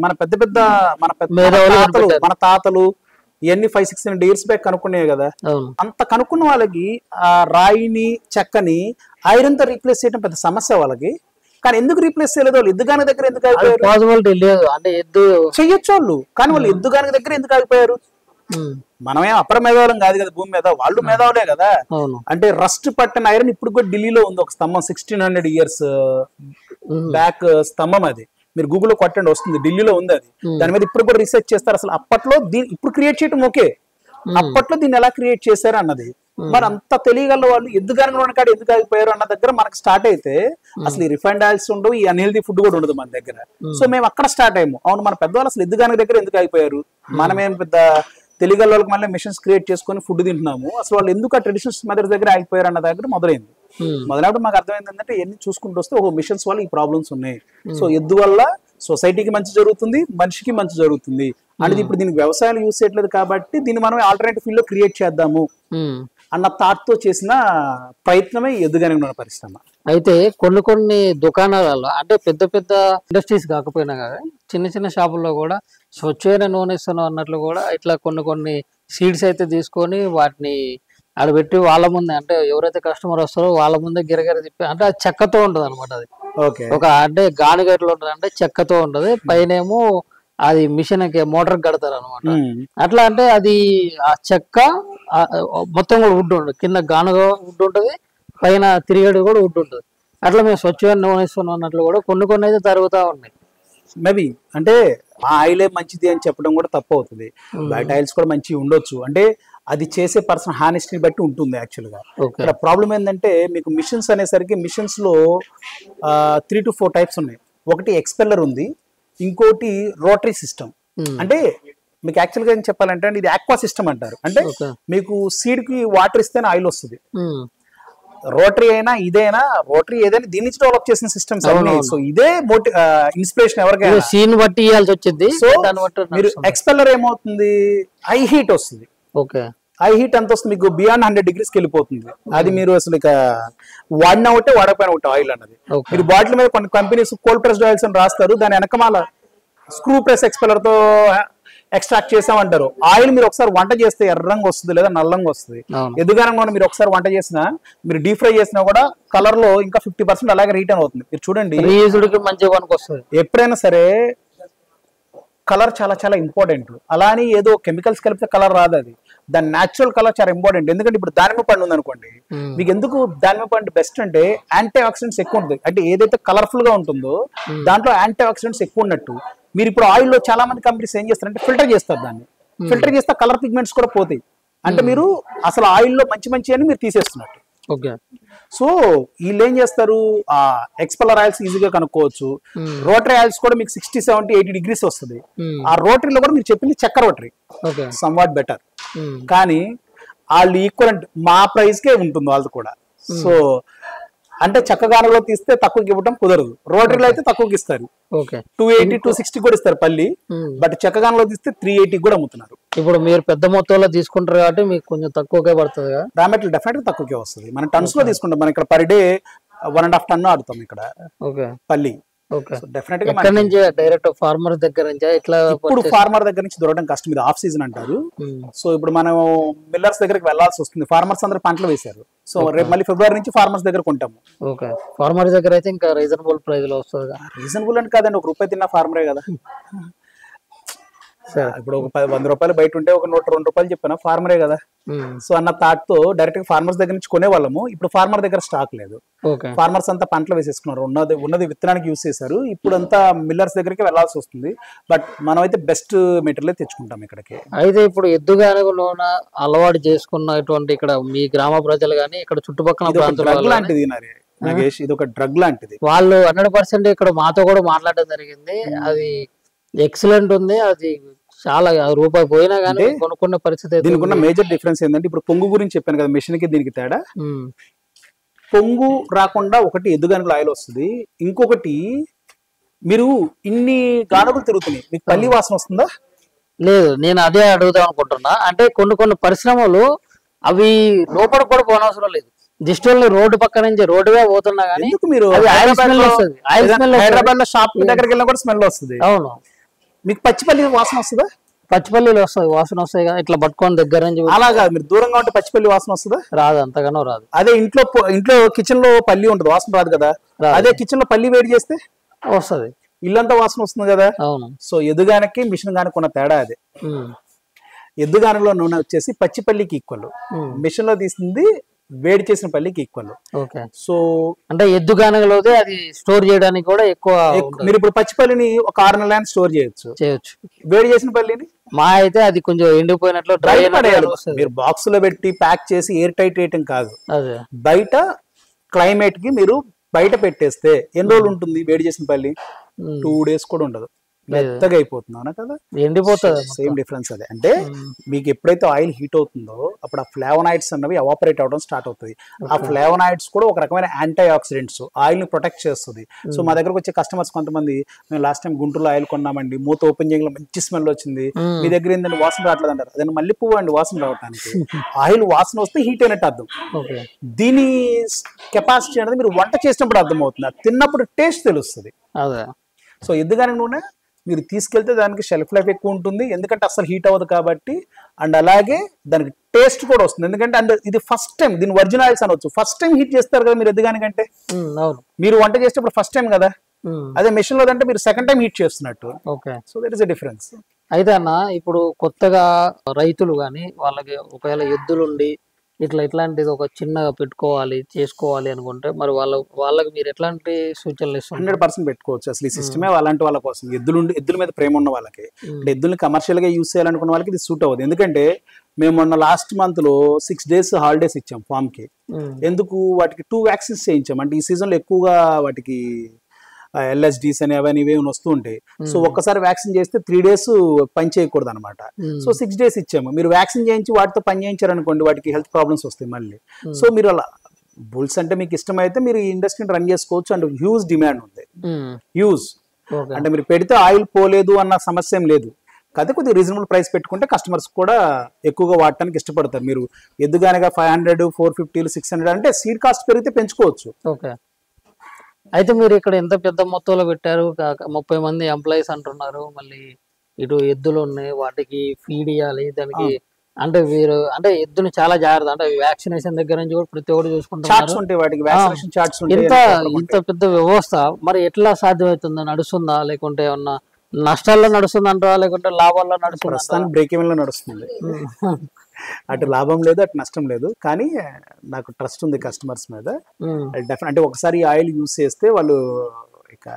మన తాతలు ఇవన్నీ 500-600 years బ్యాక్ కనుక్కునేవి కదా. అంత కనుక్కున్న వాళ్ళకి ఆ రాయిని చెక్కని ఐరన్ తో రీప్లేస్ చేయడం పెద్ద సమస్య వాళ్ళకి. కానీ ఎందుకు రీప్లేస్ చేయలేదు వాళ్ళు? ఎద్దుగాని దగ్గర ఎందుకు ఆగిపోయారు? అంటే చెయ్యొచ్చు వాళ్ళు, కానీ వాళ్ళు ఎద్దుగాని దగ్గర ఎందుకు ఆగిపోయారు? మనమేం అపర మేధావులం కాదు కదా భూమి మీద, వాళ్ళు మేధావులే కదా. అంటే రస్ట్ పట్టిన ఐరన్ ఇప్పుడు కూడా ఢిల్లీలో ఉంది ఒక స్తంభం, 1600 years బ్యాక్ స్తంభం. అది మీరు గూగుల్లో కొట్టండి వస్తుంది, ఢిల్లీలో ఉంది అది. దాని మీద ఇప్పుడు కూడా రీసెర్చ్ చేస్తారు. అసలు అప్పట్లో ఇప్పుడు క్రియేట్ చేయడం ఓకే, అప్పట్లో దీన్ని ఎలా క్రియేట్ చేశారు అన్నది. మరి అంత తెలియగల వాళ్ళు ఎద్దుగానలో కాడ ఎందుకు ఆగిపోయారు అన్న దగ్గర మనకు స్టార్ట్ అయితే అసలు ఈ రిఫైన్డ్ ఆయిల్స్ ఉండవు, ఈ అన్హెల్దీ ఫుడ్ కూడా ఉండదు మన దగ్గర. సో మేము అక్కడ స్టార్ట్ అయ్యాము. అవును, మన పెద్దవాళ్ళు అసలు ఎద్దుగాని దగ్గర ఎందుకు ఆగిపోయారు? మనమేం పెద్ద తెలియగల వాళ్ళకి మళ్ళీ మిషన్స్ క్రియేట్ చేసుకొని ఫుడ్ తింటున్నాము, అసలు వాళ్ళు ఎందుకు ఆ ట్రెడిషనల్ మెథడ్స్ దగ్గర ఆగిపోయారు అన్న దగ్గర మొదలైంది. మొదలైనప్పుడు మాకు అర్థమైంది ఏంటంటే ఎన్ని చూసుకుంటూ వస్తే ఒక మిషన్స్ వల్ల ఈ ప్రాబ్లమ్స్ ఉన్నాయి. సో ఎద్దు వల్ల సొసైటీకి మంచి జరుగుతుంది, మనిషికి మంచి జరుగుతుంది అనేది. ఇప్పుడు దీనికి వ్యవసాయాలు యూజ్ చేయట్లేదు కాబట్టి దీన్ని మనం ఆల్టర్నేటివ్ ఫీల్డ్ లో క్రియేట్ చేద్దాము అన్న థాట్ తో చేసిన ప్రయత్నమే ఎద్దుగానే ఉన్న పరిశ్రమ. అయితే కొన్ని దుకాణాలలో అంటే పెద్ద పెద్ద ఇండస్ట్రీస్ కాకపోయినా కానీ చిన్న చిన్న షాపుల్లో కూడా స్వచ్ఛమైన నూనె ఇస్తున్నాం అన్నట్లు కూడా ఇట్లా కొన్ని సీడ్స్ అయితే తీసుకొని వాటిని ఆడబెట్టి వాళ్ళ ముందే, అంటే ఎవరైతే కస్టమర్ వస్తారో వాళ్ళ ముందే గిరగిర తిప్పి, అంటే అది చెక్కతో ఉంటది అనమాట. అది ఒక అంటే గానుగట్లో ఉంటది, అంటే చెక్కతో ఉంటది, పైనేమో అది మిషన్ మోటార్ కడతారు అనమాట. అట్లా అంటే అది ఆ చెక్క మొత్తం కూడా వుడ్ ఉంటుంది, కింద గానుగ వుడ్ ఉంటది, పైన తిరిగేది కూడా వుడ్ ఉంటుంది. అట్లా మేము స్వచ్ఛమైన నూనె ఇస్తున్నాం అన్నట్లు కూడా కొన్ని అయితే జరుగుతూ ఉన్నాయి. మేబీ అంటే ఆ ఆయిలే మంచిది అని చెప్పడం కూడా తప్పు అవుతుంది. బయట ఆయిల్స్ కూడా మంచిగా ఉండొచ్చు, అంటే అది చేసే పర్సన్ హానెస్టీని బట్టి ఉంటుంది యాక్చువల్గా. ఇక్కడ ప్రాబ్లం ఏంటంటే మీకు మిషన్స్ అనేసరికి మిషన్స్ లో 3 to 4 టైప్స్ ఉన్నాయి. ఒకటి ఎక్స్పెల్లర్ ఉంది, ఇంకోటి రోటరీ సిస్టమ్. అంటే మీకు యాక్చువల్గా ఏం చెప్పాలంటే ఇది ఆక్వా సిస్టమ్ అంటారు. అంటే మీకు సీడ్ కి వాటర్ ఇస్తేనే ఆయిల్ వస్తుంది. రోటరీ అయినా ఇదేనా, రోటరీ ఏదైనా దీని నుంచి డెవలప్ చేసిన సిస్టమ్స్ అన్ని. సో ఇదే ఇన్స్పిరేషన్ ఎవరికైనా సీన్ బట్టి ఇవ్వాల్సి వచ్చింది. సో మీరు ఎక్స్పెల్లర్ ఏమవుతుంది, హై హీట్ వస్తుంది. హై హీట్ ఎంత వస్తుంది మీకు, బియాండ్ 100 degrees వెళ్ళిపోతుంది. అది మీరు అసలు ఇక వాడినా ఒకటే వాడకపోయినా ఒకటి ఆయిల్ అన్నది. మీరు బాటిల్ మీద కొన్ని కంపెనీస్ కోల్డ్ ప్రెస్డ్ ఆయిల్స్ అని రాస్తారు, దాని వెనకమాల స్క్రూ ప్రెస్ ఎక్స్పెల్లర్ తో ఎక్స్ట్రాక్ట్ చేసామంటారు. ఆయిల్ మీరు ఒకసారి వంట చేస్తే ఎర్రంగా వస్తుంది లేదా నల్లంగా వస్తుంది. ఎదుగానంగా మీరు ఒకసారి వంట చేసినా, మీరు డీప్ ఫ్రై చేసినా కూడా కలర్ లో ఇంకా 50% అలాగే రిటర్న్ అవుతుంది. మీరు చూడండి, ఎప్పుడైనా సరే కలర్ చాలా చాలా ఇంపార్టెంట్. అలా అని ఏదో కెమికల్స్ కలిపితే కలర్ రాదు, అది దాని న్యాచురల్ కలర్ చాలా ఇంపార్టెంట్. ఎందుకంటే ఇప్పుడు దానిమ్మ పండు ఉంది అనుకోండి, మీకు ఎందుకు దానిమ్మ పండు బెస్ట్ అంటే యాంటీ ఆక్సిడెంట్స్ ఎక్కువ ఉంటుంది. అంటే ఏదైతే కలర్ఫుల్ గా ఉంటుందో దాంట్లో యాంటీ ఆక్సిడెంట్స్ ఎక్కువ ఉన్నట్టు. మీరు ఇప్పుడు ఆయిల్ లో చాలా మంది కంపెనీస్ ఏం చేస్తారంటే ఫిల్టర్ చేస్తారు, దాన్ని ఫిల్టర్ చేస్తే కలర్ పిగ్మెంట్స్ కూడా పోతాయి. అంటే మీరు అసలు ఆయిల్ లో మంచి మంచి అని మీరు తీసేస్తున్నట్టు. సో వీళ్ళు ఏం చేస్తారు, ఆ ఎక్స్పెల్లర్ ఆయిల్స్ ఈజీగా కనుక్కోవచ్చు. రోటరీ ఆయిల్స్ కూడా మీకు 60, 70, 80 degrees వస్తుంది. ఆ రోటరీలో కూడా మీరు చెప్పింది చెక్క రోటరీ సమ్వాట్ బెటర్, కానీ వాళ్ళు ఈక్వలెంట్ మా ప్రైస్ కే ఉంటుంది వాళ్ళది కూడా. సో అంటే చక్కగానలో తీస్తే తక్కువకి ఇవ్వడం కుదరదు, రోటరీలో అయితే తక్కువకి ఇస్తారు. 280, 260 కూడా ఇస్తారు పల్లి, బట్ చక్కగానలో తీస్తే 380 కూడా అమ్ముతున్నారు. ఇప్పుడు మీరు పెద్ద మొత్తంలో తీసుకుంటారు కాబట్టి మీకు కొంచెం తక్కువకే పడుతుంది కదా. రా మెటీరియల్ డెఫినెట్ గా తక్కువకే వస్తుంది. మనం టన్స్ లో తీసుకుంటాం, మనం ఇక్కడ పర్ డే 1.5 ton ఆడుతాం ఇక్కడ పల్లి. డైరెక్ట్ ఫార్మర్ దగ్గర నుంచి ఇట్లా ఇప్పుడు ఫార్మర్ దగ్గర నుంచి దొరకడం కష్టం, ఇది ఆఫ్ సీజన్ అంటారు. సో ఇప్పుడు మనం మిల్లర్స్ దగ్గరికి వెళ్లాల్సి వస్తుంది. ఫార్మర్స్ అందరూ పంటలు వేశారు, సో రేపు మళ్ళీ ఫిబ్రవరి నుంచి ఫార్మర్స్ దగ్గర కొంటాము. ఫార్మర్ దగ్గర అయితే ఇంకా రీజనబుల్ ప్రైస్ లో వస్తుంది. రీజనబుల్ అంటే కాదండి, ₹1 తిన్న ఫార్మరే కదా. ఇప్పుడు ఒక 100 రూపాయలు బయట ఉంటే ఒక 102 రూపాయలు చెప్పిన ఫార్మరే కదా. సో అన్న థాట్ తో డైరెక్ట్ గా ఫార్మర్స్ దగ్గర నుంచి కొనేవాళ్ళము. ఇప్పుడు ఫార్మర్ దగ్గర స్టాక్ లేదు, ఫార్మర్స్ అంతా పంటలు వేసేసుకున్నారు, ఉన్నది విత్తనానికి యూస్ చేశారు. ఇప్పుడు అంతా మిల్లర్స్ దగ్గరికి వెళ్లాల్సి వస్తుంది. బట్ మనం అయితే బెస్ట్ మెటీరియల్ తెచ్చుకుంటాం ఇక్కడికి. అయితే ఇప్పుడు ఎద్దుగానుగులోన అలవాటు చేసుకున్నటువంటి ఇక్కడ మీ గ్రామ ప్రజలు గానీ ఇక్కడ చుట్టుపక్కల డ్రగ్ లాంటిది నాగేష్, ఇది ఒక డ్రగ్ లాంటిది. వాళ్ళు 100% ఇక్కడ మాతో కూడా మాట్లాడడం జరిగింది. అది ఎక్సలెంట్ ఉంది, అది చాలా రూపాయి పోయినా కానీ కొనుక్కునే పరిస్థితి. దీనికి ఉన్న మేజర్ డిఫరెన్స్ ఏంటంటే, ఇప్పుడు పొంగు గురించి చెప్పాను కదా, మెషిన్ కి దీనికి తేడా. పొంగు రాకుండా ఒకటి ఎద్దుగానుగుల ఆయిల్ వస్తుంది, ఇంకొకటి మీరు ఇన్ని గానుగులు తిరుగుతున్నాయి, మీకు పల్లి వాసన వస్తుందా? లేదు, నేను అదే అడుగుదాం అనుకుంటున్నా. అంటే కొన్ని పరిశ్రమలు అవి లోపల కూడా పోనవసరం లేదు, జస్ట్ రోడ్డు పక్క నుంచి రోడ్డుగా పోతున్నా కానీ మీరు హైదరాబాద్ లో షాప్ దగ్గరికి వెళ్ళినా కూడా స్మెల్ వస్తుంది. అవును, మీకు పచ్చిపల్లి వాసన వస్తుందా? పచ్చిపల్లిలో వస్తుంది, వాసన వస్తాయి కదా ఇట్లా పట్టుకొని దగ్గర నుంచి. అలా కాదు, మీరు దూరంగా ఉంటే పచ్చిపల్లి వాసన వస్తుందా? రాదు, అంతగానో రాదు. అదే ఇంట్లో కిచెన్ లో పల్లి ఉంటుంది, వాసన రాదు కదా. అదే కిచెన్ లో పల్లి వేడి చేస్తే వస్తుంది, ఇల్లంతా వాసన వస్తుంది కదా. అవును. సో ఎదుగానకి మిషన్ గానికి ఉన్న తేడా అదే. ఎద్దుగానలో నూనె వచ్చేసి పచ్చిపల్లికి ఈక్వల్, మిషన్ లో తీసింది వేడి చేసిన పల్లికి ఈక్వల్. సో అంటే ఎద్దుగానలో అది స్టోర్ చేయడానికి కూడా ఎక్కువ. మీరు ఇప్పుడు పచ్చిపల్లిని ఒక 6 నెలలు స్టోర్ చేయొచ్చు. వేడి చేసిన పల్లిని మా అయితే అది కొంచెం ఎండిపోయినట్లు డ్రై పడేయాలి. మీరు బాక్స్ లో పెట్టి ప్యాక్ చేసి ఎయిర్ టైట్ వేయటం కాదు, బయట క్లైమేట్ కి మీరు బయట పెట్టేస్తే ఎన్ని రోజులు ఉంటుంది వేడి చేసిన పల్లి? 2 days కూడా ఉండదు, మెత్తగా అయిపోతుంది. అవునా కదా, ఎండిపోతుంది. సేమ్ డిఫరెన్స్ అదే. అంటే మీకు ఎప్పుడైతే ఆయిల్ హీట్ అవుతుందో అప్పుడు ఆ ఫ్లేవనాయిడ్స్ అన్నవి ఎవాపరేట్ అవడం స్టార్ట్ అవుతుంది. ఆ ఫ్లేవనాయిడ్స్ కూడా ఒక రకమైన యాంటీ ఆక్సిడెంట్స్, ఆయిల్ ని ప్రొటెక్ట్ చేస్తుంది. సో మా దగ్గరకు వచ్చే కస్టమర్స్ కొంతమంది, మేము లాస్ట్ టైం గుంటూరులో ఆయిల్ కొన్నామండి, మూత ఓపెన్ చేయగల మంచి స్మెల్ వచ్చింది, మీ దగ్గర ఏంటంటే వాసన రావట్లేదు అంటారు. అదే మళ్ళీ పువ్వు అండి వాసన రావడానికి. ఆయిల్ వాసన వస్తే హీట్ అయినట్టు అర్థం. దీని కెపాసిటీ అనేది మీరు వంట చేసినప్పుడు అర్థం అవుతుంది, తిన్నప్పుడు టేస్ట్ తెలుస్తుంది. సో ఎద్దుగానే నూనె మీరు తీసుకెళ్తే దానికి షెల్ఫ్ లైఫ్ ఎక్కువ ఉంటుంది, ఎందుకంటే అసలు హీట్ అవ్వదు కాబట్టి. అండ్ అలాగే దానికి టేస్ట్ కూడా వస్తుంది, ఎందుకంటే అండ్ ఇది ఫస్ట్ టైం, దీని ఒరిజినల్ ఆయిల్స్ అనవచ్చు, ఫస్ట్ టైం హీట్ చేస్తారు కదా మీరు ఎద్దుగానికంటే. మీరు వంట చేసేటప్పుడు ఫస్ట్ టైం కదా, అదే మెషిన్ లో అంటే మీరు సెకండ్ టైం హీట్ చేస్తున్నట్టు. So that is a difference. అయితే అన్న, ఇప్పుడు కొత్తగా రైతులు గాని వాళ్ళకి ఒకవేళ ఎద్దులుండి ఇట్లాంటిది ఒక చిన్నగా పెట్టుకోవాలి చేసుకోవాలి అనుకుంటే మరి వాళ్ళకి మీరు ఎట్లాంటి సూచనలు ఇస్తున్నారు? 100% పెట్టుకోవచ్చు. అసలు ఈ సిస్టమే అలాంటి వాళ్ళ కోసం, ఎద్దుల మీద ప్రేమ ఉన్న వాళ్ళకి, అంటే ఎద్దుల్ని కమర్షియల్ గా యూస్ చేయాలనుకున్న వాళ్ళకి ఇది సూట్ అవ్వదు. ఎందుకంటే మేము మొన్న లాస్ట్ మంత్ లో 6 days హాలిడేస్ ఇచ్చాం ఫామ్ కి. ఎందుకు? వాటికి 2 vaccines చేయించాం. అంటే ఈ సీజన్ లో ఎక్కువగా వాటికి LSDs అని అవన్నీ ఇవేమి వస్తూ ఉంటాయి. సో ఒక్కసారి వ్యాక్సిన్ చేస్తే 3 days పని చేయకూడదు అనమాట. సో 6 days ఇచ్చాము. మీరు వ్యాక్సిన్ చేయించి వాటితో పని చేయించారనుకోండి, వాటికి హెల్త్ ప్రాబ్లమ్స్ వస్తాయి మళ్ళీ. సో మీరు అలా బుల్స్ అంటే మీకు ఇష్టమైతే మీరు ఈ ఇండస్ట్రీని రన్ చేసుకోవచ్చు. అండ్ హ్యూజ్ డిమాండ్ ఉంది, హ్యూజ్. అంటే మీరు పెడితే ఆయిల్ పోలేదు అన్న సమస్య ఏం లేదు. కాకపోతే కొద్దిగా రీజనబుల్ ప్రైస్ పెట్టుకుంటే కస్టమర్స్ కూడా ఎక్కువగా వాడటానికి ఇష్టపడతారు. మీరు ఎద్దుగానగా 500, 450, 600 అంటే సీడ్ కాస్ట్ పెరిగితే పెంచుకోవచ్చు. ఓకే. అయితే మీరు ఇక్కడ ఎంత పెద్ద మొత్తంలో పెట్టారు, 30 మంది ఎంప్లాయీస్ అంటున్నారు, మళ్ళీ ఇటు ఎద్దులు ఉన్నాయి, వాటికి ఫీడ్ ఇవ్వాలి, దానికి అంటే మీరు అంటే ఎద్దుని చాలా జాగ్రత్త, అంటే వ్యాక్సినేషన్ దగ్గర నుంచి కూడా ప్రతి ఒక్కటి చూసుకుంటున్నారు. ఇంత పెద్ద వ్యవస్థ మరి ఎట్లా సాధ్యమవుతుందో, నడుస్తుందా లేకుంటే ఏమన్నా నష్టాల్లో నడుస్తుందంటారా లేకుంటే లాభాల్లో నడుస్తుందా? బ్రేక్ ఈవెన్ లో నడుస్తుంది. అటు లాభం లేదు, అటు నష్టం లేదు. కానీ నాకు ట్రస్ట్ ఉంది కస్టమర్స్ మీద. అంటే ఒకసారి ఈ ఆయిల్ యూస్ చేస్తే వాళ్ళు ఇక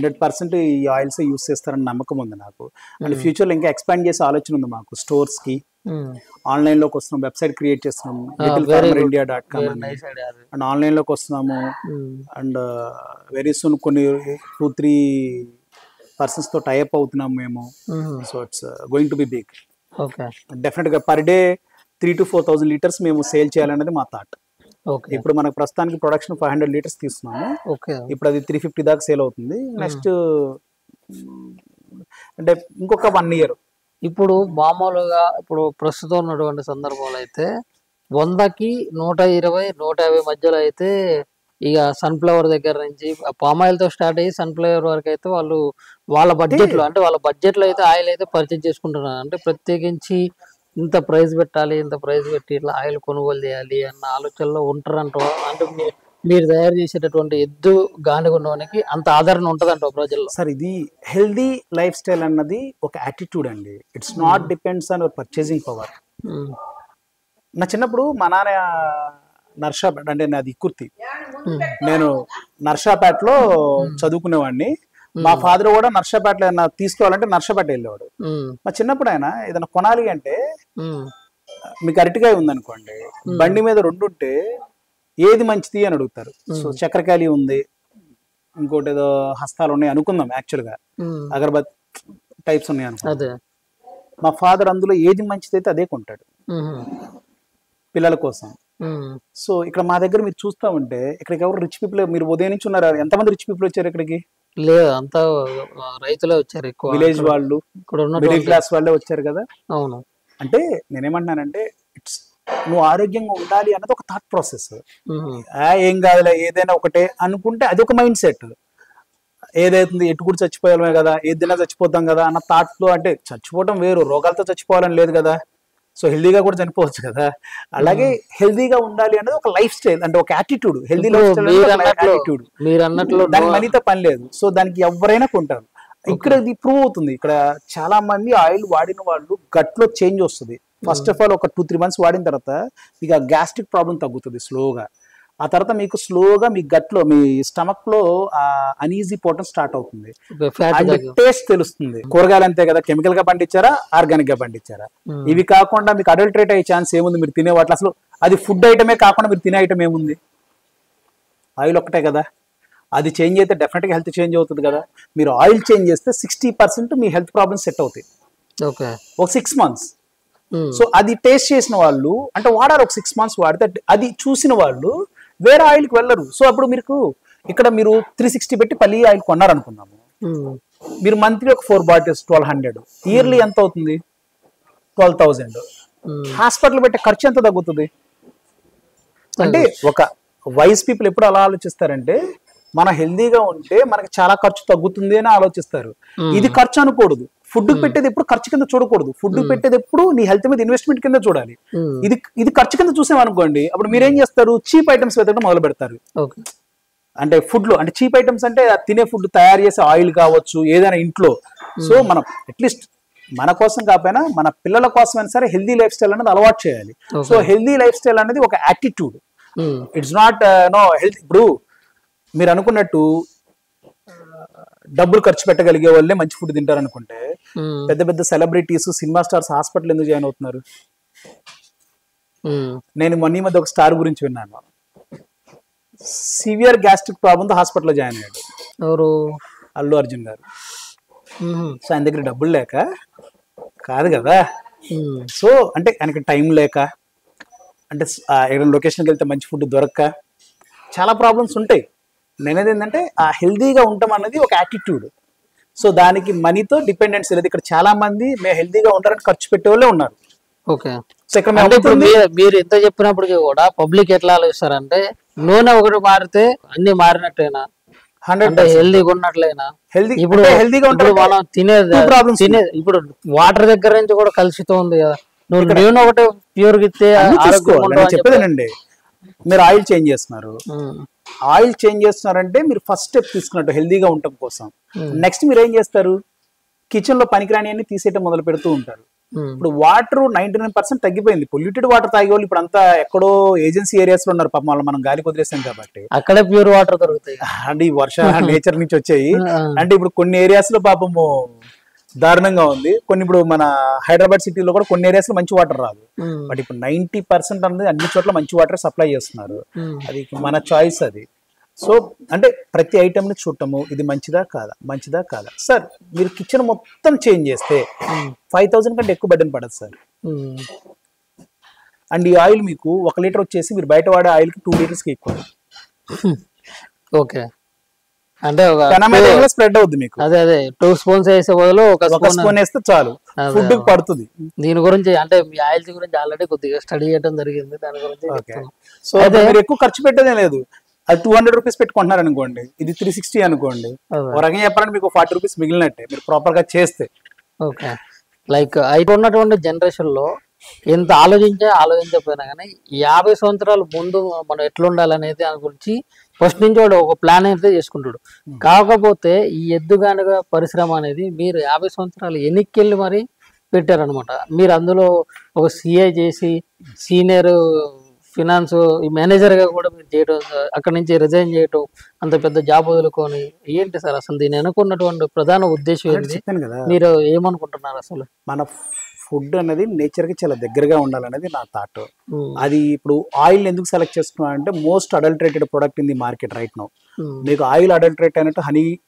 100% ఈ ఆయిల్స్ యూస్ చేస్తారని నమ్మకం ఉంది నాకు. అండ్ ఫ్యూచర్ లో ఇంకా ఎక్స్పాండ్ చేసే ఆలోచన ఉంది మాకు. స్టోర్స్ కి ఆన్లైన్ లోకి వస్తున్నాం, వెబ్సైట్ క్రియేట్ చేస్తున్నాం, littlefarmerindia.com అని. అండ్ ఆన్లైన్ లోకి వస్తున్నాము. అండ్ వెరీ సూన్ కొన్ని 2-3 persons తో టైఅప్ అవుతున్నాం మేము. So it's going to be big. Definite గా పర్ డే 3,000 to 4,000 liters మేము సేల్ చేయాలనేది మా థాట్. ఇప్పుడు మనకు ప్రస్తుతానికి ప్రొడక్షన్ 500 liters తీస్తున్నాము. ఇప్పుడు అది 350 దాకా సేల్ అవుతుంది. నెక్స్ట్ అంటే ఇంకొక 1 year. ఇప్పుడు మామూలుగా ఇప్పుడు ప్రస్తుతం ఉన్నటువంటి సందర్భంలో అయితే 100కి 120, 150 మధ్యలో అయితే ఇక సన్ఫ్లవర్ దగ్గర నుంచి పామ్ ఆయిల్ తో స్టార్ట్ అయ్యి సన్ఫ్లవర్ వరకు అయితే వాళ్ళు వాళ్ళ బడ్జెట్ లో అయితే ఆయిల్ అయితే పర్చేజ్ చేసుకుంటున్నారు. అంటే ప్రత్యేకించి ఇంత ప్రైస్ పెట్టాలి, ఇంత ప్రైస్ పెట్టి ఇట్లా ఆయిల్ కొనుగోలు చేయాలి అన్న ఆలోచనలో ఉంటారంట. అంటే మీరు తయారు చేసేటటువంటి ఎద్దు గానుగుండడానికి అంత ఆదరణ ఉంటదంట ప్రజల్లో. సార్, ఇది హెల్దీ లైఫ్ స్టైల్ అన్నది ఒక యాటిట్యూడ్ అండి. It's not depends on your purchasing power. నా చిన్నప్పుడు మా నాన్న నర్సాపేట, అంటే నాది కుర్తి, నేను నర్సాపేటలో చదువుకునేవాడిని. మా ఫాదర్ కూడా నర్సాపేటలో ఏదైనా తీసుకోవాలంటే నర్సాపేట వెళ్ళేవాడు. మా చిన్నప్పుడు ఆయన ఏదైనా కొనాలి అంటే, మీకు అరటికాయ ఉందనుకోండి, బండి మీద 2 ఉంటే ఏది మంచిది అని అడుగుతారు. సో చక్రకాయలు ఉంది, ఇంకోటి ఏదో హస్తాలు ఉన్నాయి అనుకుందాం, యాక్చువల్ గా అగరబత్ టైప్స్ ఉన్నాయి అనుకో. మా ఫాదర్ అందులో ఏది మంచిది అయితే అదే కొంటాడు పిల్లల కోసం. సో ఇక్కడ మా దగ్గర మీరు చూస్తా ఉంటే ఇక్కడికి ఎవరు రిచ్ పీపుల్, మీరు ఉదయం నుంచి ఉన్నారు, ఎంతమంది రిచ్ పీపుల్ వచ్చారు ఇక్కడికి? లేదు, అంతా రైతులే వచ్చారు, ఎక్కువ విలేజ్ వాళ్ళు, మిడిల్ క్లాస్ వాళ్ళే వచ్చారు కదా. అవును. అంటే నేనేమంటున్నానంటే, ఇట్స్ నువ్వు ఆరోగ్యంగా ఉండాలి అన్నది ఒక థాట్ ప్రాసెస్. ఏం కాదులే ఏదైనా ఒకటే అనుకుంటే అది ఒక మైండ్ సెట్. ఏదైతుంది ఎటు కూడా చచ్చిపోయామే కదా, ఏదైనా చచ్చిపోతాం కదా అన్న థాట్ లో, అంటే చచ్చిపోవడం వేరు, రోగాలతో చచ్చిపోవాలని లేదు కదా. సో హెల్దీగా కూడా చనిపోవచ్చు కదా. అలాగే హెల్దీగా ఉండాలి అనేది ఒక లైఫ్ స్టైల్, అంటే ఒక attitude. Healthy life style attitude, మీరు అన్నట్లు దానికి మనీతో పని లేదు. సో దానికి ఎవరైనా కొంటారు. ఇక్కడ ఇది ప్రూవ్ అవుతుంది. ఇక్కడ చాలా మంది ఆయిల్ వాడిన వాళ్ళు గట్లో చేంజ్ వస్తుంది. ఫస్ట్ ఆఫ్ ఆల్ ఒక 2-3 months వాడిన తర్వాత మీకు గ్యాస్ట్రిక్ ప్రాబ్లం తగ్గుతుంది స్లోగా. ఆ తర్వాత మీకు స్లోగా మీ గట్లో, మీ స్టమక్ లో అనీజీ పోవటం స్టార్ట్ అవుతుంది. టేస్ట్ తెలుస్తుంది. కూరగాయలు అంతే కదా, కెమికల్ గా పండించారా, ఆర్గానిక్ గా పండించారా. ఇవి కాకుండా మీకు అడల్టరేట్ అయ్యే ఛాన్స్ ఏముంది? మీరు తినే వాటిలో అసలు అది ఫుడ్ ఐటమే కాకుండా మీరు తినే ఐటమ్ ఏముంది? ఆయిల్ ఒక్కటే కదా. అది చేంజ్ అయితే డెఫినెట్ గా హెల్త్ చేంజ్ అవుతుంది కదా. మీరు ఆయిల్ చేంజ్ చేస్తే 60% మీ హెల్త్ ప్రాబ్లమ్స్ సెట్ అవుతాయి ఒక 6 months. సో అది టేస్ట్ చేసిన వాళ్ళు, అంటే వాడాలి ఒక 6 months వాడితే, అది చూసిన వాళ్ళు వేరే ఆయిల్కి వెళ్ళరు. సో అప్పుడు మీకు ఇక్కడ మీరు 360 పెట్టి పల్లి ఆయిల్ కొన్నారనుకున్నాము, మీరు మంత్లీ ఒక 4 bottles 1200, ఇయర్లీ ఎంత అవుతుంది? 12,000. హాస్పిటల్ పెట్టే ఖర్చు ఎంత తగ్గుతుంది? అంటే ఒక వైస్ పీపుల్ ఎప్పుడు అలా ఆలోచిస్తారంటే, మన హెల్దీగా ఉంటే మనకి చాలా ఖర్చు తగ్గుతుంది అని ఆలోచిస్తారు. ఇది ఖర్చు అనకూడదు. ఫుడ్ పెట్టేది ఎప్పుడు ఖర్చు కింద చూడకూడదు. ఫుడ్ పెట్టేది ఎప్పుడు నీ హెల్త్ మీద ఇన్వెస్ట్మెంట్ కింద చూడాలి. ఇది ఖర్చు కింద చూసామనుకోండి, అప్పుడు మీరేం చేస్తారు? చీప్ ఐటమ్స్ వెతకడం మొదలు పెడతారు. అంటే ఫుడ్ లో, అంటే చీప్ ఐటమ్స్ అంటే తినే ఫుడ్ తయారు చేసే ఆయిల్ కావచ్చు, ఏదైనా ఇంట్లో. సో మనం అట్లీస్ట్ మన కోసం కాకపోయినా మన పిల్లల కోసమైనా సరే హెల్దీ లైఫ్ స్టైల్ అనేది అలవాటు చేయాలి. సో హెల్దీ లైఫ్ స్టైల్ అనేది ఒక attitude, it's not no health. ఇప్పుడు మీరు అనుకున్నట్టు డబ్బులు ఖర్చు పెట్టగలిగే వాళ్ళే మంచి ఫుడ్ తింటారు అనుకుంటే, పెద్ద పెద్ద సెలబ్రిటీస్, సినిమా స్టార్స్ హాస్పిటల్ ఎందుకు జాయిన్ అవుతున్నారు? నేను మొన్న ఈ మధ్య ఒక స్టార్ గురించి విన్నాను, సివియర్ గ్యాస్ట్రిక్ ప్రాబ్లంతో హాస్పిటల్లో జాయిన్ అయ్యాడు. ఎవరు? అల్లు అర్జున్ గారు. సో ఆయన దగ్గర డబ్బులు లేక కాదు కదా, సో అంటే ఆయనకి టైం లేక, అంటే ఏదైనా లొకేషన్కి వెళ్తే మంచి ఫుడ్ దొరక్క, చాలా ప్రాబ్లమ్స్ ఉంటాయి. నేనేది ఏంటంటే ఆ హెల్దీగా ఉంటాం అన్నది ఒక యాటిట్యూడ్. సో దానికి మనీతో డిపెండెన్స్ లేదు. ఇక్కడ చాలా మంది మేము హెల్దీగా ఉంటారని ఖర్చు పెట్టే వాళ్ళే ఉన్నారు. ఓకే. సో ఇక్కడ మీరు ఎంత చెప్పినప్పటికీ కూడా పబ్లిక్ ఎట్లా ఆలోచిస్తారంటే నూనె ఒకటి మారితే అన్ని మారినట్టేనా, 100% హెల్దీగా ఉన్నట్లయినా. హెల్దీ ఇప్పుడు హెల్దీగా ఇప్పుడు మనం తినే ఇప్పుడు వాటర్ దగ్గర నుంచి కూడా కలుషితం ఉంది కదా. నువ్వు నూనె ఒకటి ప్యూర్ ఇస్తే చెప్పేదేనండి. మీరు ఆయిల్ చేంజ్ చేస్తున్నారు, ఆయిల్ చేంజ్ చేస్తున్నారంటే మీరు ఫస్ట్ స్టెప్ తీసుకున్నట్టు హెల్దీగా ఉండటం కోసం. నెక్స్ట్ మీరు ఏం చేస్తారు, కిచెన్ లో పనికిరాని అన్ని తీసేయటం మొదలు పెడుతూ ఉంటారు. ఇప్పుడు వాటర్ 99% తగ్గిపోయింది. పొల్యూటెడ్ వాటర్ తాగే వాళ్ళు ఇప్పుడు అంతా ఎక్కడో ఏజెన్సీ ఏరియాస్ లో ఉన్నారు. పాపం వాళ్ళు మనం గాలి కుదిరేసాం కాబట్టి అక్కడే ప్యూర్ వాటర్ దొరుకుతాయి. అంటే వర్ష నేచర్ నుంచి వచ్చాయి. అంటే ఇప్పుడు కొన్ని ఏరియాస్ లో పాపము దారుణంగా ఉంది. కొన్ని ఇప్పుడు మన హైదరాబాద్ సిటీలో కూడా కొన్ని ఏరియాస్ లో మంచి వాటర్ రాదు. బట్ ఇప్పుడు 90% అనేది అన్ని చోట్ల మంచి వాటర్ సప్లై చేస్తున్నారు. అది మన చాయిస్ అది. సో అంటే ప్రతి ఐటమ్ ని చూడటము, ఇది మంచిదా కాదా, మంచిదా కాదా. సార్ మీరు కిచెన్ మొత్తం చేంజ్ చేస్తే 5000 కంటే ఎక్కువ బడ్డెన్ పడదు సార్. అండ్ ఈ ఆయిల్ మీకు 1 లీటర్ వచ్చేసి మీరు బయట వాడే ఆయిల్ కి 2 లీటర్స్ కి ఎక్కువ. ఓకే. అంటే స్ప్రెడ్ అవుతుంది మీకు. అదే 2 స్పూన్స్ వేసే బదులు ఒక స్పూన్ వేస్తే చాలు, ఫుడ్ పడుతుంది. దీని గురించి అంటే మీ ఆయిల్స్ గురించి ఆల్రెడీ కొద్దిగా స్టడీ చేయడం జరిగింది, దాని గురించి. సో మీరు ఎక్కువ ఖర్చు పెట్టేదే లేదు. అది 200 రూపీస్ పెట్టుకుంటున్నారు అనుకోండి, ఇది 360 అనుకోండి. ఒక రకంగా చెప్పాలంటే మీకు 40 రూపీస్ మిగిలినట్టే మీరు ప్రాపర్ గా చేస్తే. ఓకే. లైక్ అయితే ఉన్నటువంటి జనరేషన్ లో ఎంత ఆలోచించకపోయినా కానీ 50 సంవత్సరాల ముందు మనం ఎట్లా ఉండాలనేది దాని గురించి ఫస్ట్ నుంచి వాడు ఒక ప్లాన్ అయితే చేసుకుంటాడు. కాకపోతే ఈ ఎద్దుగానుగా పరిశ్రమ అనేది మీరు 50 సంవత్సరాలు ఎన్నికెళ్ళి మరి పెట్టారనమాట. మీరు అందులో ఒక సిఐ చేసి సీనియర్ ఫినాన్స్ మేనేజర్ గా కూడా మీరు చేయడం, అక్కడ నుంచి రిజైన్ చేయటం, అంత పెద్ద జాబ్ వదులుకొని, ఏంటి సార్ అసలు దీని అనుకున్నటువంటి ప్రధాన ఉద్దేశం ఏంటి? మీరు ఏమనుకుంటున్నారు అసలు? మన ఫుడ్ అనేది నేచర్ కి చాలా దగ్గరగా ఉండాలనేది నా థాట్. అది ఇప్పుడు ఆయిల్ ఎందుకు సెలెక్ట్ చేసుకున్నా అంటే most adulterated product in the market right now. మీకు ఆయిల్ అడల్టరేట్ అయినట్టు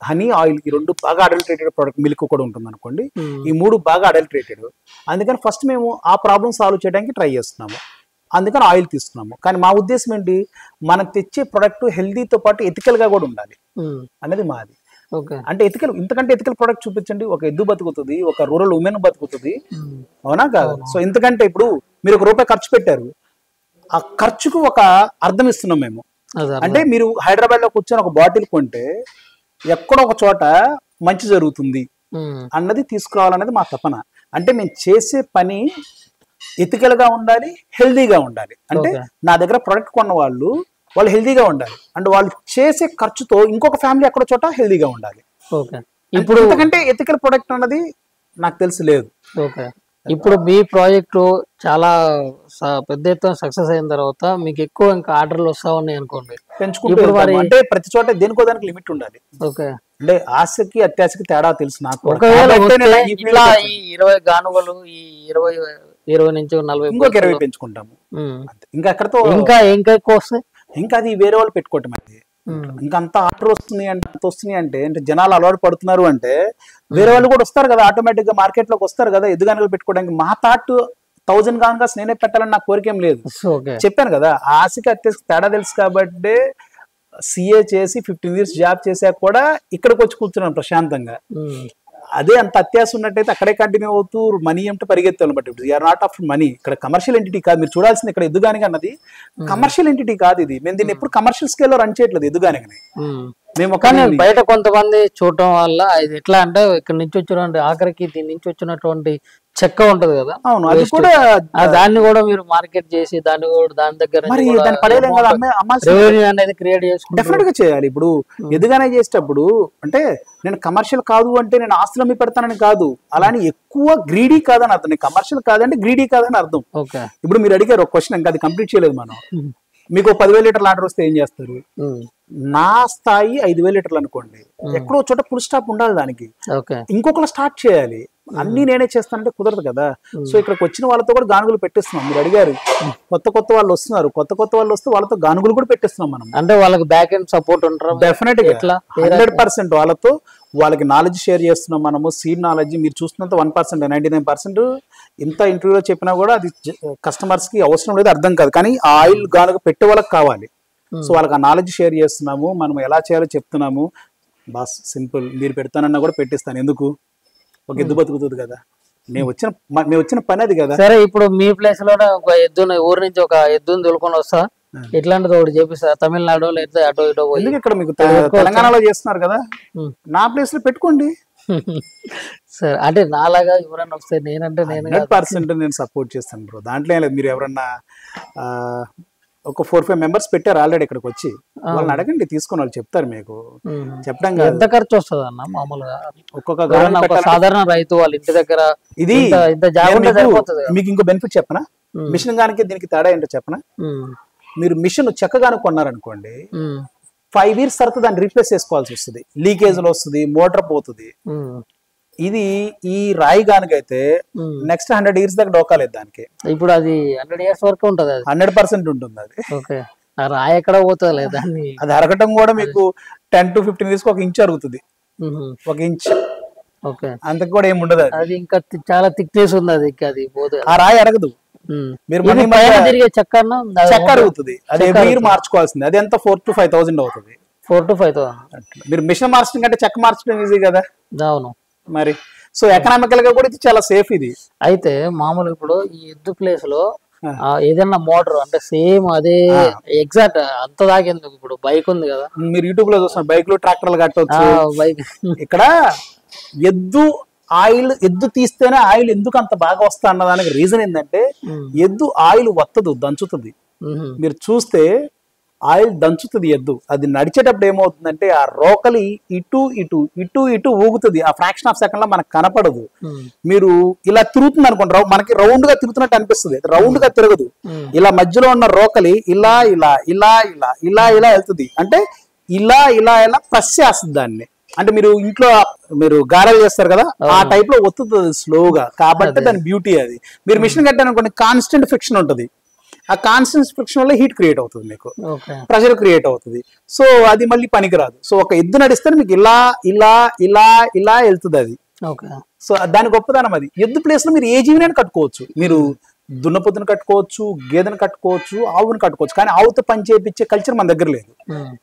హనీ ఆయిల్, ఈ 2 బాగా అడల్టరేటెడ్ ప్రొడక్ట్. మిల్క్ కూడా ఉంటుంది అనుకోండి, ఈ 3 బాగా అడల్టరేటెడ్. అందుకని ఫస్ట్ మేము ఆ ప్రాబ్లమ్ సాల్వ్ చేయడానికి ట్రై చేస్తున్నాము, అందుకని ఆయిల్ తీసుకున్నాము. కానీ మా ఉద్దేశం ఏంటి, మనకు తెచ్చే ప్రొడక్ట్ హెల్దీతో పాటు ఎథికల్ గా కూడా ఉండాలి అనేది మాది. అంటే ఎథికల్, ఇంతకంటే ఎథికల్ ప్రొడక్ట్ చూపించండి. ఒక ఎద్దు బతుకుతుంది, ఒక రూరల్ ఉమెన్ బతుకుతుంది, అవునా కాదు? సో ఇంతకంటే ఇప్పుడు మీరు ₹1 ఖర్చు పెట్టారు, ఆ ఖర్చుకు ఒక అర్థం ఇస్తున్నాం మేము. అంటే మీరు హైదరాబాద్ లో కూర్చొని ఒక బాటిల్ కొంటే ఎక్కడో ఒక చోట మంచి జరుగుతుంది అన్నది తీసుకురావాలన్నది మా తపన. అంటే మేము చేసే పని ఎథికల్ గా ఉండాలి, హెల్దీగా ఉండాలి. అంటే నా దగ్గర ప్రొడక్ట్ కొన్న వాళ్ళు హెల్దీగా ఉండాలి, అండ్ వాళ్ళు చేసే ఖర్చుతో ఇంకొక ఫ్యామిలీ అక్కడ చోట హెల్దీగా ఉండాలి. ఇప్పుడు ఎందుకంటే ఎథికల్ ప్రొడక్ట్ అన్నది నాకు తెలిసి లేదు. ఇప్పుడు మీ ప్రాజెక్టు చాలా పెద్ద ఎత్తున సక్సెస్ అయిన తర్వాత మీకు ఎక్కువ ఇంకా ఆర్డర్లు వస్తా ఉన్నాయి అనుకోండి, పెంచుకుంటూ అంటే ప్రతి చోట దేనికో దానికి లిమిట్ ఉండాలి. అంటే ఆశకి అత్యాశకి తేడా తెలుసు నాకు. ఒకవేళ ఈ 20 గానుగలు, ఈ 20 నుంచి 40 ఇంకొక 20 పెంచుకుంటాము. ఇంకా ఎక్కడతో ఇంకా ఎక్కువ వస్తాయి. ఇంకా అది వేరే వాళ్ళు పెట్టుకోవటం అది. ఇంకా అంత ఆర్డర్ వస్తున్నాయి అంటే జనాలు అలవాటు పడుతున్నారు అంటే వేరే వాళ్ళు కూడా వస్తారు కదా, ఆటోమేటిక్ గా మార్కెట్ లోకి వస్తారు కదా ఎద్దుగానుగలు పెట్టుకోవడానికి. మా థాట్ 1000 గానుగాస్ నేనే పెట్టాలని నాకు కోరికేం లేదు. చెప్పాను కదా, ఆశకి అత్యాశకి తేడా తెలుసు కాబట్టి సిఏ చేసి 15 years జాబ్ చేశాక కూడా ఇక్కడికి వచ్చి కూర్చున్నాను ప్రశాంతంగా. అదే అంత అత్యాశ ఉన్నట్టయితే అక్కడే కంటిన్యూ అవుతూ మనీ అంటే పరిగెత్తాను. But you're not after money. ఇక్కడ కమర్షియల్ ఎంటిటీ కాదు మీరు చూడాల్సింది. ఇక్కడ ఎద్దుగానిగ అన్నది కమర్షియల్ ఎంటిటీ కాదు. ఇది మేము దీన్ని ఎప్పుడు కమర్షియల్ స్కేల్లో రన్ చేయట్లేదు ఎద్దుగానిగని. మేము కానీ బయట కొంతమంది చూడటం వల్ల ఇది ఎట్లా అంటే ఇక్కడ నుంచి వచ్చినటువంటి ఆఖరికి దీని నుంచి వచ్చినటువంటి చెక్క ఉంటది కదా, అవును అది కూడా దాన్ని కూడా మీరు మార్కెట్ చేసి దాన్ని కూడా దాని దగ్గర మరి దాన్ని పడేయలేం కదా, రెవెన్యూ అనేది క్రియేట్ చేసుకుంటే డెఫినెట్ గా చేయాలి. ఇప్పుడు ఎదుగానే చేసేటప్పుడు అంటే నేను కమర్షియల్ కాదు అంటే నేను ఆస్తులు అమ్మి పెడతానని కాదు, అలానే ఎక్కువ గ్రీడీ కాదని అర్థం. కమర్షియల్ కాదంటే గ్రీడీ కాదని అర్థం. ఓకే ఇప్పుడు మీరు అడిగారు ఒక క్వశ్చన్, ఇంకా అది కంప్లీట్ చేయలేదు మనం. మీకు 10,000 లీటర్ల ఆర్డర్ వస్తే ఏం చేస్తారు? నా స్థాయి 5,000 లీటర్లు అనుకోండి, ఎక్కడో చోట ఫుల్ స్టాప్ ఉండాలి దానికి, ఇంకొకరు స్టార్ట్ చేయాలి. అన్ని నేనే చేస్తానంటే కుదరదు కదా. సో ఇక్కడికి వచ్చిన వాళ్ళతో కూడా గానుగులు పెట్టిస్తున్నాం. మీరు అడిగారు, కొత్త వాళ్ళు వస్తున్నారు, కొత్త వాళ్ళు వస్తే వాళ్ళతో గానుగులు కూడా పెట్టిస్తున్నాం మనం. అంటే వాళ్ళకి బ్యాక్ ఎండ్ సపోర్ట్ ఉంటారు డెఫినెట్ గా 100% వాళ్ళతో వాళ్ళకి నాలెడ్జ్ షేర్ చేస్తున్నాం మనము. సీడ్ నాలెడ్జ్ మీరు చూస్తున్నంత 1%, 99% ఇంత ఇంటర్వ్యూలో చెప్పినా కూడా అది కస్టమర్స్ కి అవసరం లేదు, అర్థం కాదు. కానీ ఆ ఆయిల్ గానుగ పెట్టే వాళ్ళకి కావాలి. సో వాళ్ళకి ఆ నాలెడ్జ్ షేర్ చేస్తున్నాము, మనం ఎలా చేయాలో చెప్తున్నాము. బాస్ సింపుల్, మీరు పెడతానన్నా కూడా పెట్టిస్తాను. ఎందుకు? ఒక ఎద్దు బతుకుతుంది కదా, మేము వచ్చిన పని అది కదా. సరే, ఇప్పుడు మీ ప్లేస్ లో ఒక ఎద్దుని ఊరు నుంచి ఒక ఎద్దుని తోలుకొని వస్తా, ఇట్లాంటిది ఒకటి చేపిస్తా తమిళనాడు లేదా అటో ఇటో. ఎందుకు ఇక్కడ మీకు తెలంగాణలో చేస్తున్నారు కదా, నా ప్లేస్ లో పెట్టుకోండి. సరే, అంటే నాలాగా ఎవరన్నా వస్తే నేనంటే 100% నేను సపోర్ట్ చేస్తాను బ్రో. దాంట్లో ఏం లేదు. మీరు ఎవరన్నా ఒక 4-5 మెంబర్స్ పెట్టారు ఆల్రెడీ ఇక్కడికి వచ్చి, వాళ్ళని అడగండి, తీసుకొని వాళ్ళు చెప్తారు మీకు. చెప్పడం కాదు. ఎంత ఖర్చు వస్తుంది అన్న మామూలుగా ఒక్కొక్క సాధారణ రైతు వాళ్ళ ఇంటి దగ్గర? ఇది మీకు ఇంకో బెనిఫిట్ చెప్పనా, మిషన్ గానికి దీనికి తేడా ఏంటో చెప్పనా? మీరు మిషన్ చెక్కగాను కొన్నారనుకోండి, 5 years తర్వాత దాన్ని రీప్లేస్ చేసుకోవాల్సి వస్తుంది, లీకేజ్లు వస్తుంది, మోటార్ పోతుంది. ఇది ఈ రాయి గానికైతే నెక్స్ట్ 100 years దాకా డోకాలేదు దానికి. ఇప్పుడు అది 100 years వరకు ఉంటుంది, 100% ఉంటుంది అది. ఓకే, రాయి ఎక్కడ పోతుంది లేదా? అది అరగటం కూడా మీకు 10 to 15 years ఒక ఇంచ్ అరుగుతుంది, 1 inch. ఓకే, అంతకు కూడా ఏమి ఉండదు. అది ఇంకా చాలా థిక్నెస్ ఉంది, అది అది పోతుంది, ఆ రాయి అరగదు. మీరు తిరిగే చెక్క అరుగుతుంది, అది ఎవ్రీ ఇయర్ మార్చుకోవాల్సింది. అది ఎంత 4,000 to 5,000 అవుతుంది. 4,000 to 5,000. మీరు మిషన్ మార్చడం కంటే చెక్క మార్చడం ఈజీ కదా. అవును మరి. సో ఎకనామికల్ గా కూడా ఇది చాలా సేఫ్. ఇది అయితే మామూలు ఇప్పుడు ఈ ఎద్దు ప్లేస్ లో ఏదైనా మోటార్ అంటే సేమ్ అదే ఎగ్జాక్ట్ అంత దాకేందుకు? ఇప్పుడు బైక్ ఉంది కదా, మీరు యూట్యూబ్ లో చూస్తున్నారు, బైక్ లో ట్రాక్టర్లు కట్టవచ్చు. బైక్ ఇక్కడ ఎద్దు తీస్తేనే ఆయిల్ ఎందుకు అంత బాగా వస్తా అన్నదానికి రీజన్ ఏంటంటే, ఎద్దు ఆయిల్ వత్తదు, దంచుతుంది. మీరు చూస్తే ఆయిల్ దంచుతుంది ఎద్దు. అది నడిచేటప్పుడు ఏమవుతుందంటే ఆ రోకలి ఇటు ఇటు ఇటు ఇటు ఊగుతుంది. ఆ ఫ్రాక్షన్ ఆఫ్ సెకండ్ లో మనకు కనపడదు. మీరు ఇలా తిరుగుతుంది అనుకోండి, మనకి రౌండ్ గా తిరుగుతున్నట్టు అనిపిస్తుంది, రౌండ్ గా తిరగదు. ఇలా మధ్యలో ఉన్న రోకలి ఇలా ఇలా ఇలా ఇలా ఇలా ఇలా వెళ్తుంది. అంటే ఇలా ఇలా ఇలా ప్రెస్ చేస్తుంది దాన్ని. అంటే మీరు ఇంట్లో మీరు గారెలు చేస్తారు కదా, ఆ టైప్ లో ఒత్తుతుంది స్లోగా. కాబట్టి దాని బ్యూటీ అది. మీరు మిషన్ కట్టారనుకోండి, కాన్స్టెంట్ ఫ్రిక్షన్ ఉంటుంది. ఆ కాన్స్టెంట్ ఫ్రిక్షన్ వల్ల హీట్ క్రియేట్ అవుతుంది, మీకు ప్రెషర్ క్రియేట్ అవుతుంది. సో అది మళ్ళీ పనికిరాదు. సో ఒక ఎద్దు నడిస్తే మీకు ఇలా ఇలా ఇలా ఇలా వెళ్తుంది అది. సో దాని గొప్పదనం అది. ఎద్దు ప్లేస్ లో మీరు ఏ జీవిని కట్టుకోవచ్చు. మీరు దున్నపోతుని కట్టుకోవచ్చు, గేదెను కట్టుకోవచ్చు, ఆవుని కట్టుకోవచ్చు. కానీ ఆవుతో పని చేయించే కల్చర్ మన దగ్గర లేదు.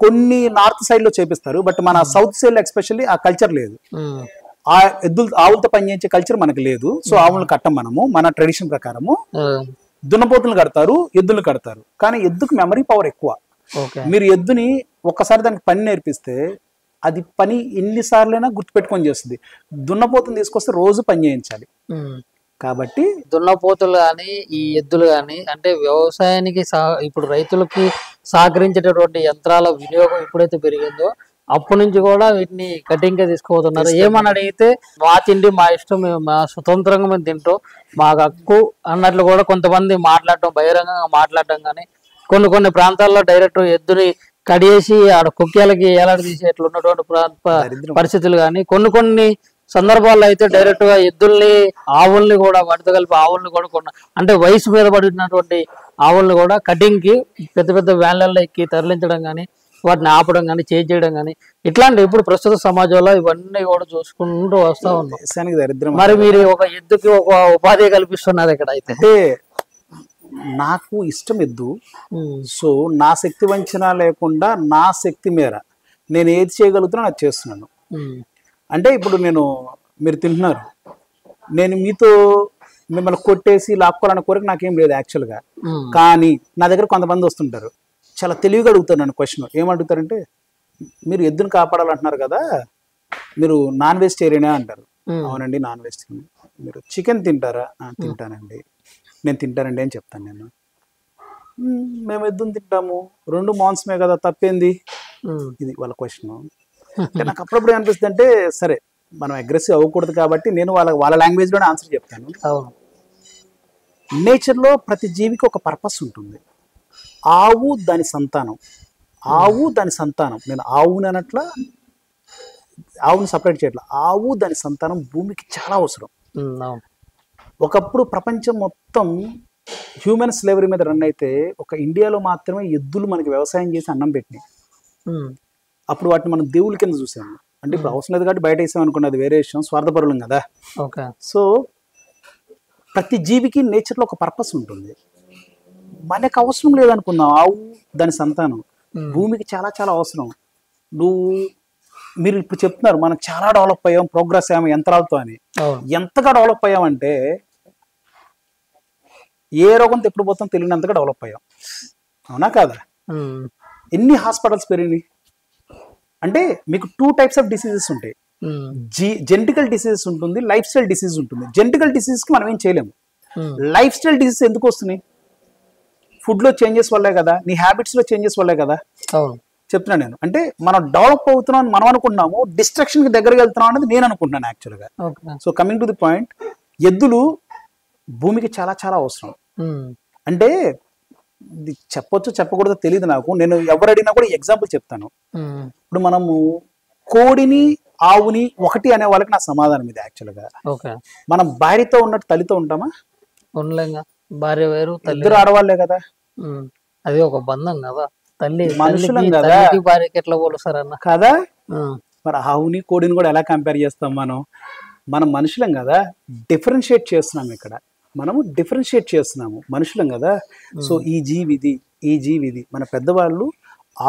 కొన్ని నార్త్ సైడ్ లో చేపిస్తారు, బట్ మన సౌత్ సైడ్ లో ఎస్పెషల్లీ ఆ కల్చర్ లేదు. ఆ ఆవులతో పని చేయించే కల్చర్ మనకు లేదు. సో ఆవులను కట్టం మనము. మన ట్రెడిషన్ ప్రకారము దున్నపోతులు కడతారు, ఎద్దులు కడతారు. కానీ ఎద్దుకు మెమరీ పవర్ ఎక్కువ. మీరు ఎద్దుని ఒక్కసారి దానికి పని నేర్పిస్తే అది పని ఎన్నిసార్లైనా గుర్తుపెట్టుకొని చేస్తుంది. దున్నపోతుని తీసుకొస్తే రోజు పని చేయించాలి. కాబట్టి దున్నపోతులు కానీ ఈ ఎద్దులు కానీ అంటే వ్యవసాయానికి ఇప్పుడు రైతులకి సహకరించేటటువంటి యంత్రాల వినియోగం ఎప్పుడైతే పెరిగిందో అప్పటి నుంచి కూడా వీటిని కటింగ్ గా తీసుకుపోతున్నారు. ఏమని అడిగితే మా తిండి మా ఇష్టం, మేము మా స్వతంత్రంగా మేము తింటాం, మాకు హక్కు అన్నట్లు కూడా కొంతమంది మాట్లాడటం, బహిరంగంగా మాట్లాడటం. కానీ కొన్ని ప్రాంతాల్లో డైరెక్ట్ ఎద్దుని కడియేసి ఆడ కుక్కేలకి ఏలాడి తీసేట్లు ఉన్నటువంటి పరిస్థితులు కానీ, కొన్ని సందర్భాల్లో అయితే డైరెక్ట్ గా ఎద్దుల్ని ఆవుల్ని కూడా వాటితో కలిపి ఆవుల్ని కూడా అంటే వయసు మీద పడినటువంటి ఆవుల్ని కూడా కటింగ్ కి పెద్ద వ్యాన్లలో ఎక్కి తరలించడం కానీ, వాటిని ఆపడం కానీ, చేయడం కానీ, ఇట్లాంటి ఇప్పుడు ప్రస్తుత సమాజంలో ఇవన్నీ కూడా చూసుకుంటూ వస్తా ఉన్నాం. మరి మీరు ఒక ఎద్దుకి ఒక ఉపాధి కల్పిస్తున్నారు ఇక్కడ. అయితే నాకు ఇష్టం ఎద్దు. సో నా శక్తి వంచన లేకుండా నా శక్తి మేర నేను ఏది చేయగలుగుతున్నా అది చేస్తున్నాను. అంటే ఇప్పుడు మీరు తింటున్నారు, నేను మీతో మిమ్మల్ని కొట్టేసి లాక్కోవాలన్న కోరిక నాకేం లేదు యాక్చువల్గా. కానీ నా దగ్గర కొంతమంది వస్తుంటారు, చాలా తెలివిగా అడుగుతారు నన్ను క్వశ్చన్. ఏమడుగుతారంటే, మీరు ఎద్దును కాపాడాలంటున్నారు కదా, మీరు నాన్ వెజిటేరియనే అంటారు. ఉమ్, అవునండి, నాన్ వెజిటేరియన్. మీరు చికెన్ తింటారా? తింటానండి. నేను తింటానండి అని చెప్తాను నేను. మేము ఎద్దును తింటాము, రెండు మాంసమే కదా, తప్పేంది? ఉమ్, ఇది వాళ్ళ క్వశ్చన్. అంటే నాకు అప్పుడప్పుడు అనిపిస్తుంది అంటే, సరే మనం అగ్రెసివ్ అవ్వకూడదు కాబట్టి నేను వాళ్ళ లాంగ్వేజ్లోనే ఆన్సర్ చెప్తాను. అవును. నేచర్లో ప్రతి జీవికి ఒక పర్పస్ ఉంటుంది. ఆవు దాని సంతానం, ఆవు దాని సంతానం, నేను ఆవుని అనట్లా, ఆవుని సపరేట్ చేయట్లా, ఆవు దాని సంతానం భూమికి చాలా అవసరం. అవును. ఒకప్పుడు ప్రపంచం మొత్తం హ్యూమన్ స్లేవరీ మీద రన్ అయితే ఒక ఇండియాలో మాత్రమే ఎద్దులు మనకి వ్యవసాయం చేసి అన్నం పెట్టినాయి. ఉమ్, అప్పుడు వాటిని మనం దేవుళ్ళ కింద చూసాము. అంటే ఇప్పుడు అవసరం లేదు కాబట్టి బయట వేసాం అనుకోండి, అది వేరే విషయం, స్వార్థపరులం కదా. ఓకే. సో ప్రతి జీవికి నేచర్లో ఒక పర్పస్ ఉంటుంది. మనకు అవసరం లేదనుకుందాం, ఆవు దాని సంతానం ఉమ్, భూమికి చాలా చాలా అవసరం. మీరు ఇప్పుడు చెప్తున్నారు మనం చాలా డెవలప్ అయ్యాం, ప్రోగ్రెస్ అయ్యాము యంత్రాలతో అని. అవును. ఎంతగా డెవలప్ అయ్యామంటే ఏ రోగంతో ఎప్పుడు పోతాం తెలియనంతగా డెవలప్ అయ్యాం. అవునా కాదా? ఉమ్, ఎన్ని హాస్పిటల్స్ పెరిగినాయి అంటే, మీకు 2 టైప్స్ ఆఫ్ డిసీజెస్ ఉంటాయి. ఉమ్, జెనెటికల్ డిసీజెస్ ఉంటుంది, లైఫ్ స్టైల్ డిసీజ్ ఉంటుంది. జెనెటికల్ డిసీజ్కి మనం ఏం చేయలేము. ఉమ్, లైఫ్ స్టైల్ డిసీజ్ ఎందుకు వస్తున్నాయి? ఫుడ్లో చేంజెస్ వల్లే కదా, నీ హ్యాబిట్స్లో చేంజెస్ వల్లే కదా. అవును. చెప్తున్నాను నేను. అంటే మనం డెవలప్ అవుతున్నాం మనం అనుకుంటున్నాము, డిస్ట్రక్షన్కి దగ్గరికి వెళ్తున్నాం అనేది నేను అనుకుంటున్నాను యాక్చువల్గా. Okay. So coming to the point, ఎద్దులు భూమికి చాలా చాలా అవసరం. ఉమ్, అంటే ఇది చెప్పొచ్చు చెప్పకూడదో తెలియదు నాకు, నేను ఎవరు అడిగినా కూడా ఎగ్జాంపుల్ చెప్తాను. ఉమ్, ఇప్పుడు మనము కోడిని ఆవుని ఒకటి అనే వాళ్ళకి నా సమాధానం ఇది యాక్చువల్గా. ఓకే. మనం భార్యతో ఉన్నట్టు తల్లితో ఉంటామా? ఉండలేంగా, భార్య వేరు తల్లి ఇద్దరు ఆడవాళ్లే కదా. ఉమ్, అది ఒక బంధం కదా. తల్లి మనుషులం తల్లికి కదా. తల్లికి భార్యకి ఎట్లా పోలుస్తారన్న? కదా, ఉమ్, మరి ఆవుని కోడిని కూడా ఎలా కంపేర్ చేస్తాం మనం? మనం మనుషులం కదా, డిఫరెన్షియేట్ చేస్తున్నాం ఇక్కడ. మనము డిఫరెన్షియేట్ చేస్తున్నాము, మనుషులం కదా. సో ఈ జీవిది, ఈ జీవిది. మన పెద్దవాళ్ళు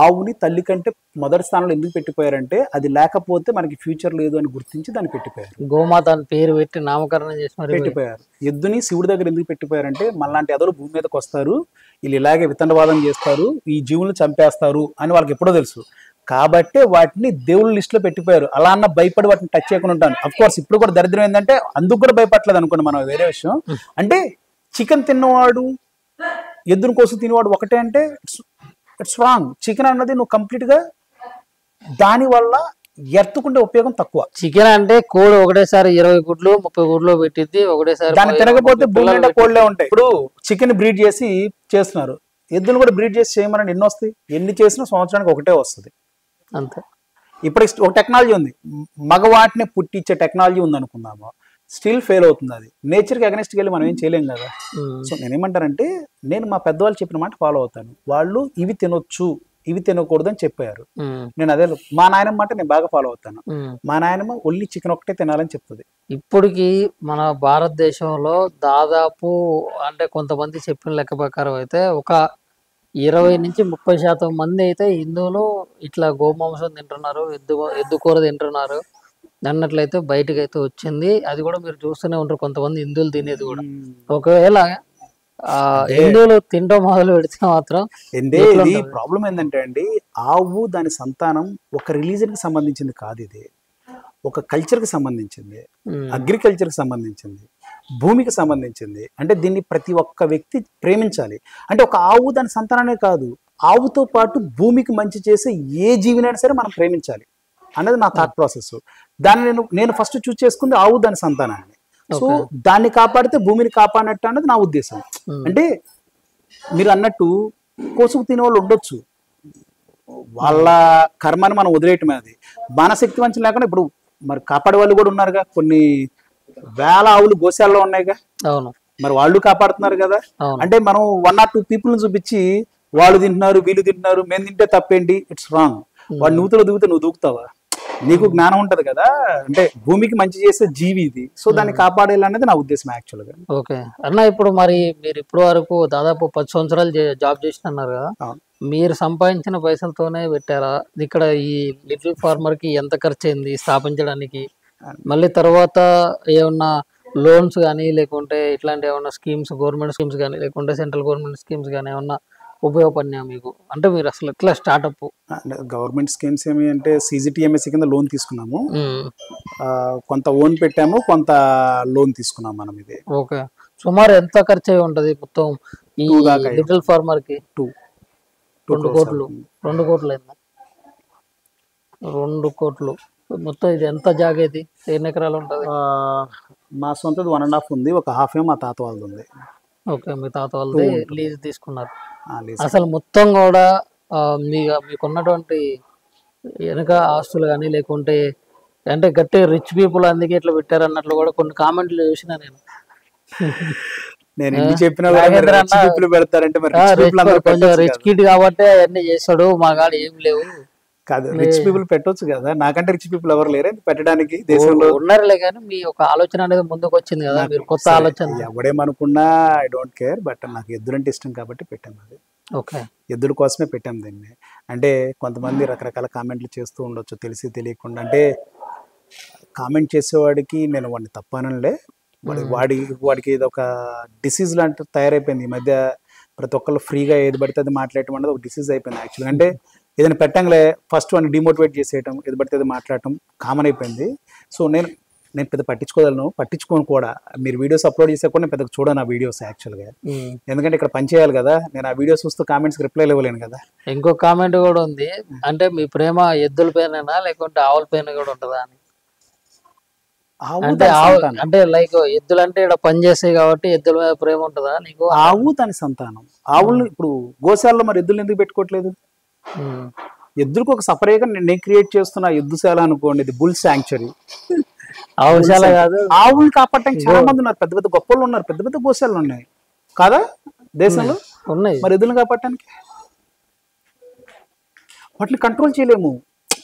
ఆవుని తల్లి కంటే మొదటి స్థానంలో ఎందుకు పెట్టిపోయారంటే, అది లేకపోతే మనకి ఫ్యూచర్ లేదు అని గుర్తించి దాన్ని పెట్టిపోయారు. గోమాత అని పేరు పెట్టి నామకరణం చేసి మరి పెట్టిపోయారు. ఎద్దుని శివుడి దగ్గర ఎందుకు పెట్టిపోయారంటే, మనలాంటి ఎదరు భూమి మీదకి వస్తారు, వీళ్ళు ఇలాగే వితండవాదం చేస్తారు, ఈ జీవులను చంపేస్తారు అని వాళ్ళకి ఎప్పుడో తెలుసు. కాబట్టే వాటిని దేవుళ్ళ లిస్టులో పెట్టిపోయారు. అలా అన్న భయపడి వాటిని టచ్ చేయకుండా ఉంటాను. అఫ్ కోర్స్ ఇప్పుడు కూడా దరిద్రం ఏంటంటే అందుకు కూడా భయపడలేదు అనుకోండి, మనం వేరే విషయం. అంటే చికెన్ తిన్నవాడు ఎద్దుని కోసం తినేవాడు ఒకటే అంటే ఇట్స్ రాంగ్. చికెన్ అన్నది నువ్వు కంప్లీట్ గా దాని వల్ల ఎత్తుకుంటే ఉపయోగం తక్కువ. చికెన్ అంటే కోడి ఒకటేసారి 20 గుడ్లు 30 గుడ్లు పెట్టింది ఒకటేసారి. దాన్ని తినకపోతే భూమి నిండా కోళ్ళే ఉంటాయి. ఇప్పుడు చికెన్ బ్రీడ్ చేసి చేస్తున్నారు, ఎద్దును కూడా బ్రీడ్ చేసి చేయమని ఎన్ని వస్తాయి? ఎన్ని చేసినా సంవత్సరానికి ఒకటే వస్తుంది. అంతే. ఇప్పుడు ఒక టెక్నాలజీ ఉంది, మగవాటిని పుట్టించే టెక్నాలజీ ఉంది అనుకుందాము, స్టిల్ ఫెయిల్ అవుతుంది. అది నేచర్కి అగెనిస్ట్కి వెళ్ళి మనం ఏం చేయలేం కదా. సో నేనేమంటానంటే, నేను మా పెద్దవాళ్ళు చెప్పిన మాట ఫాలో అవుతాను. వాళ్ళు ఇవి తినొచ్చు ఇవి తినకూడదు అని చెప్పారు, నేను అదే. మా నాయనమ్మ మాట నేను బాగా ఫాలో అవుతాను. మా నాయనమ్మ ఒళ్ళి చికెన్ ఒకటే తినాలని చెప్తుంది. ఇప్పటికి మన భారతదేశంలో దాదాపు అంటే కొంతమంది చెప్పిన లెక్క ప్రకారం అయితే ఒక 20-30% మంది అయితే హిందువులు ఇట్లా గోమాంసం తింటున్నారు, ఎద్దు కూర తింటున్నారు అన్నట్లయితే బయటకు అయితే వచ్చింది. అది కూడా మీరు చూస్తూనే ఉంటారు, కొంతమంది హిందువులు తినేది కూడా. ఒకవేళ హిందువులు తింటూ మొదలు పెడితే మాత్రం ఇది ప్రాబ్లం ఏంటంటే అండి, ఆవు దాని సంతానం ఒక రిలీజన్ కి సంబంధించింది కాదు, ఇది ఒక కల్చర్ కి సంబంధించింది, అగ్రికల్చర్ కి సంబంధించింది, భూమికి సంబంధించింది. అంటే దీన్ని ప్రతి ఒక్క వ్యక్తి ప్రేమించాలి. అంటే ఒక ఆవు దాని సంతానమే కాదు, ఆవుతో పాటు భూమికి మంచి చేసే ఏ జీవినైనా సరే మనం ప్రేమించాలి అనేది నా థాట్ ప్రాసెస్. దాన్ని నేను ఫస్ట్ చూస్ చేసుకుంది ఆవు దాని సంతానాన్ని. సో దాన్ని కాపాడితే భూమిని కాపాడినట్టు అనేది నా ఉద్దేశం. అంటే మీరు అన్నట్టు కోసుకు తినే వాళ్ళు ఉండొచ్చు, వాళ్ళ కర్మని మనం వదిలేయటమే. అది మన శక్తి వంచన లేకుండా ఇప్పుడు మరి కాపాడే వాళ్ళు కూడా ఉన్నారుగా, కొన్ని వేల ఆవులు గోశాలలో ఉన్నాయిగా, మరి వాళ్ళు కాపాడుతున్నారు కదా. అంటే మనం 1 or 2 పీపుల్ని చూపించి వాళ్ళు తింటున్నారు వీళ్ళు తింటున్నారు మేము తింటే తప్పేంటి, ఇట్స్ రాంగ్. వాడు నూతులో దిగితే నువ్వు దూకుతావా? నీకు జ్ఞానం ఉంటది కదా. అంటే భూమికి మంచి చేసే జీవి ఇది, సో దాన్ని కాపాడేయాలనేది నా ఉద్దేశం యాక్చువల్ గా. ఓకే అన్న, ఇప్పుడు మరి మీరు ఇప్పుడు వరకు దాదాపు 10 సంవత్సరాలు జాబ్ చేసినారు కదా, మీరు సంపాదించిన పైసలతోనే పెట్టారా ఇక్కడ? ఈ లిటిల్ ఫార్మర్ కి ఎంత ఖర్చు అయింది స్థాపించడానికి? మళ్ళీ తర్వాత ఏమన్నా లోన్స్ కానీ లేకుంటే ఇట్లాంటి ఏమన్నా స్కీమ్స్, గవర్నమెంట్ స్కీమ్స్ కానీ లేకుంటే సెంట్రల్ గవర్నమెంట్ స్కీమ్స్ కానీ ఏమన్నా ఉపయోగపడినా మీకు? అంటే మీరు అసలు ఎట్లా స్టార్టప్? గవర్నమెంట్ స్కీమ్స్ ఏమి అంటే CGTMSE కింద లోన్ తీసుకున్నాము, కొంత ఓన్ పెట్టాము, కొంత లోన్ తీసుకున్నాం మనం. ఇది ఓకే. సుమారు ఎంత ఖర్చు అయి ఉంటది మొత్తం ఈ 2 దాకా అయ్యి లిటిల్ ఫార్మర్ కి? 2 2 crores కోట్లు. అవుతుంది. 2 కోట్లు అయిందా? 2 కోట్లు. మొత్తం ఇది ఎంత జాగా ఇది? ఎన్ని ఎకరాలు ఉంటది? మా సొంతది 1.5 ఉంది, ఒక హాఫ్ మా తాత వాళ్ళది ఉంది. ఓకే, మీ తాత వాళ్ళది లీజ్ తీసుకున్నారు. lease. అసలు మొత్తం కూడా మీకున్నటువంటి వెనక ఆస్తులు కానీ లేకుంటే అంటే గట్టి రిచ్ పీపుల్ అందుకే ఇట్లా పెట్టారు అన్నట్లు కూడా కొన్ని కామెంట్లు చూసిన నేను. నేను ఎన్ని చెప్పినా నాగేంద్ర అన్న people పెడతారంటే మరి rich people అందరూ కొంచెం పెట్టొచ్చు రిచ్ కదా. కిడ్ కాబట్టి అవన్నీ చేస్తాడు, మా కాడ ఏం లేవు. కాదు, రిచ్ పీపుల్ పెట్టొచ్చు కదా, నాకంటే రిచ్ పీపుల్ ఎవరు లేరు పెట్టడానికి దేశంలో. ఉన్నారులే కానీ మీ ఒక ఆలోచన అనేది ముందుకు వచ్చింది కదా, మీరు కొత్త ఆలోచన. ఎవడేమనుకున్నా ఐ డోంట్ కేర్, బట్ నాకు ఎద్దులంటే ఇష్టం కాబట్టి పెట్టాను. అది ఓకే, ఎద్దుల కోసమే పెట్టాం దీన్ని. అంటే కొంతమంది రకరకాల కామెంట్లు చేస్తూ ఉండొచ్చు తెలిసి తెలియకుండా. అంటే కామెంట్ చేసేవాడికి నేను వాడిని తప్పనలే, వాడికి ఇది ఒక డిసీజ్ లాంటి తయారైపోయింది ఈ మధ్య. ప్రతి ఒక్కళ్ళు ఫ్రీగా ఏది పడితే అది మాట్లాడటం అనేది ఒక డిసీజ్ అయిపోయింది యాక్చువల్గా. అంటే ఏదైనా పెట్టంగానే ఫస్ట్ వాడిని డిమోటివేట్ చేసేయటం, ఏది పడితే అది మాట్లాడటం కామన్ అయిపోయింది. సో నేను పెద్ద పట్టించుకోను కూడా. మీరు వీడియోస్ అప్లోడ్ చేసే కూడా నేను పెద్దగా చూడను ఆ వీడియోస్ యాక్చువల్గా, ఎందుకంటే ఇక్కడ పని చేయాలి కదా. నేను ఆ వీడియోస్ చూస్తూ కామెంట్స్కి రిప్లై ఇవ్వలేను కదా. ఇంకో కామెంట్ కూడా ఉంది, అంటే మీ ప్రేమ ఎద్దుల పైన లేకుంటే ఆవుల పైన కూడా ఉంటుందా అని. అంటే లైక్ ఎద్దులు అంటే ఇక్కడ పని చేస్తాయి కాబట్టి ఎద్దుల మీద ప్రేమ ఉంటుందా నీకు? ఆవు దాని సంతానం. ఆవులు ఇప్పుడు గోశాలలో మరి ఎద్దులు ఎందుకు పెట్టుకోవట్లేదు? ఎద్దులకు ఒక సపరేట్గా నేను క్రియేట్ చేస్తున్నా ఎద్దుశాల అనుకోండి, ఇది బుల్ శాంక్చురీ. ఆవుశాల కాదు, ఆవులు కాపాడటానికి చాలా మంది ఉన్నారు, పెద్ద పెద్ద గొప్పలు ఉన్నారు, పెద్ద పెద్ద గోశాలలు ఉన్నాయి కాదా దేశంలో ఉన్నాయి. మరి ఎద్దులు కాపాడటానికి వాటిని కంట్రోల్ చేయలేము.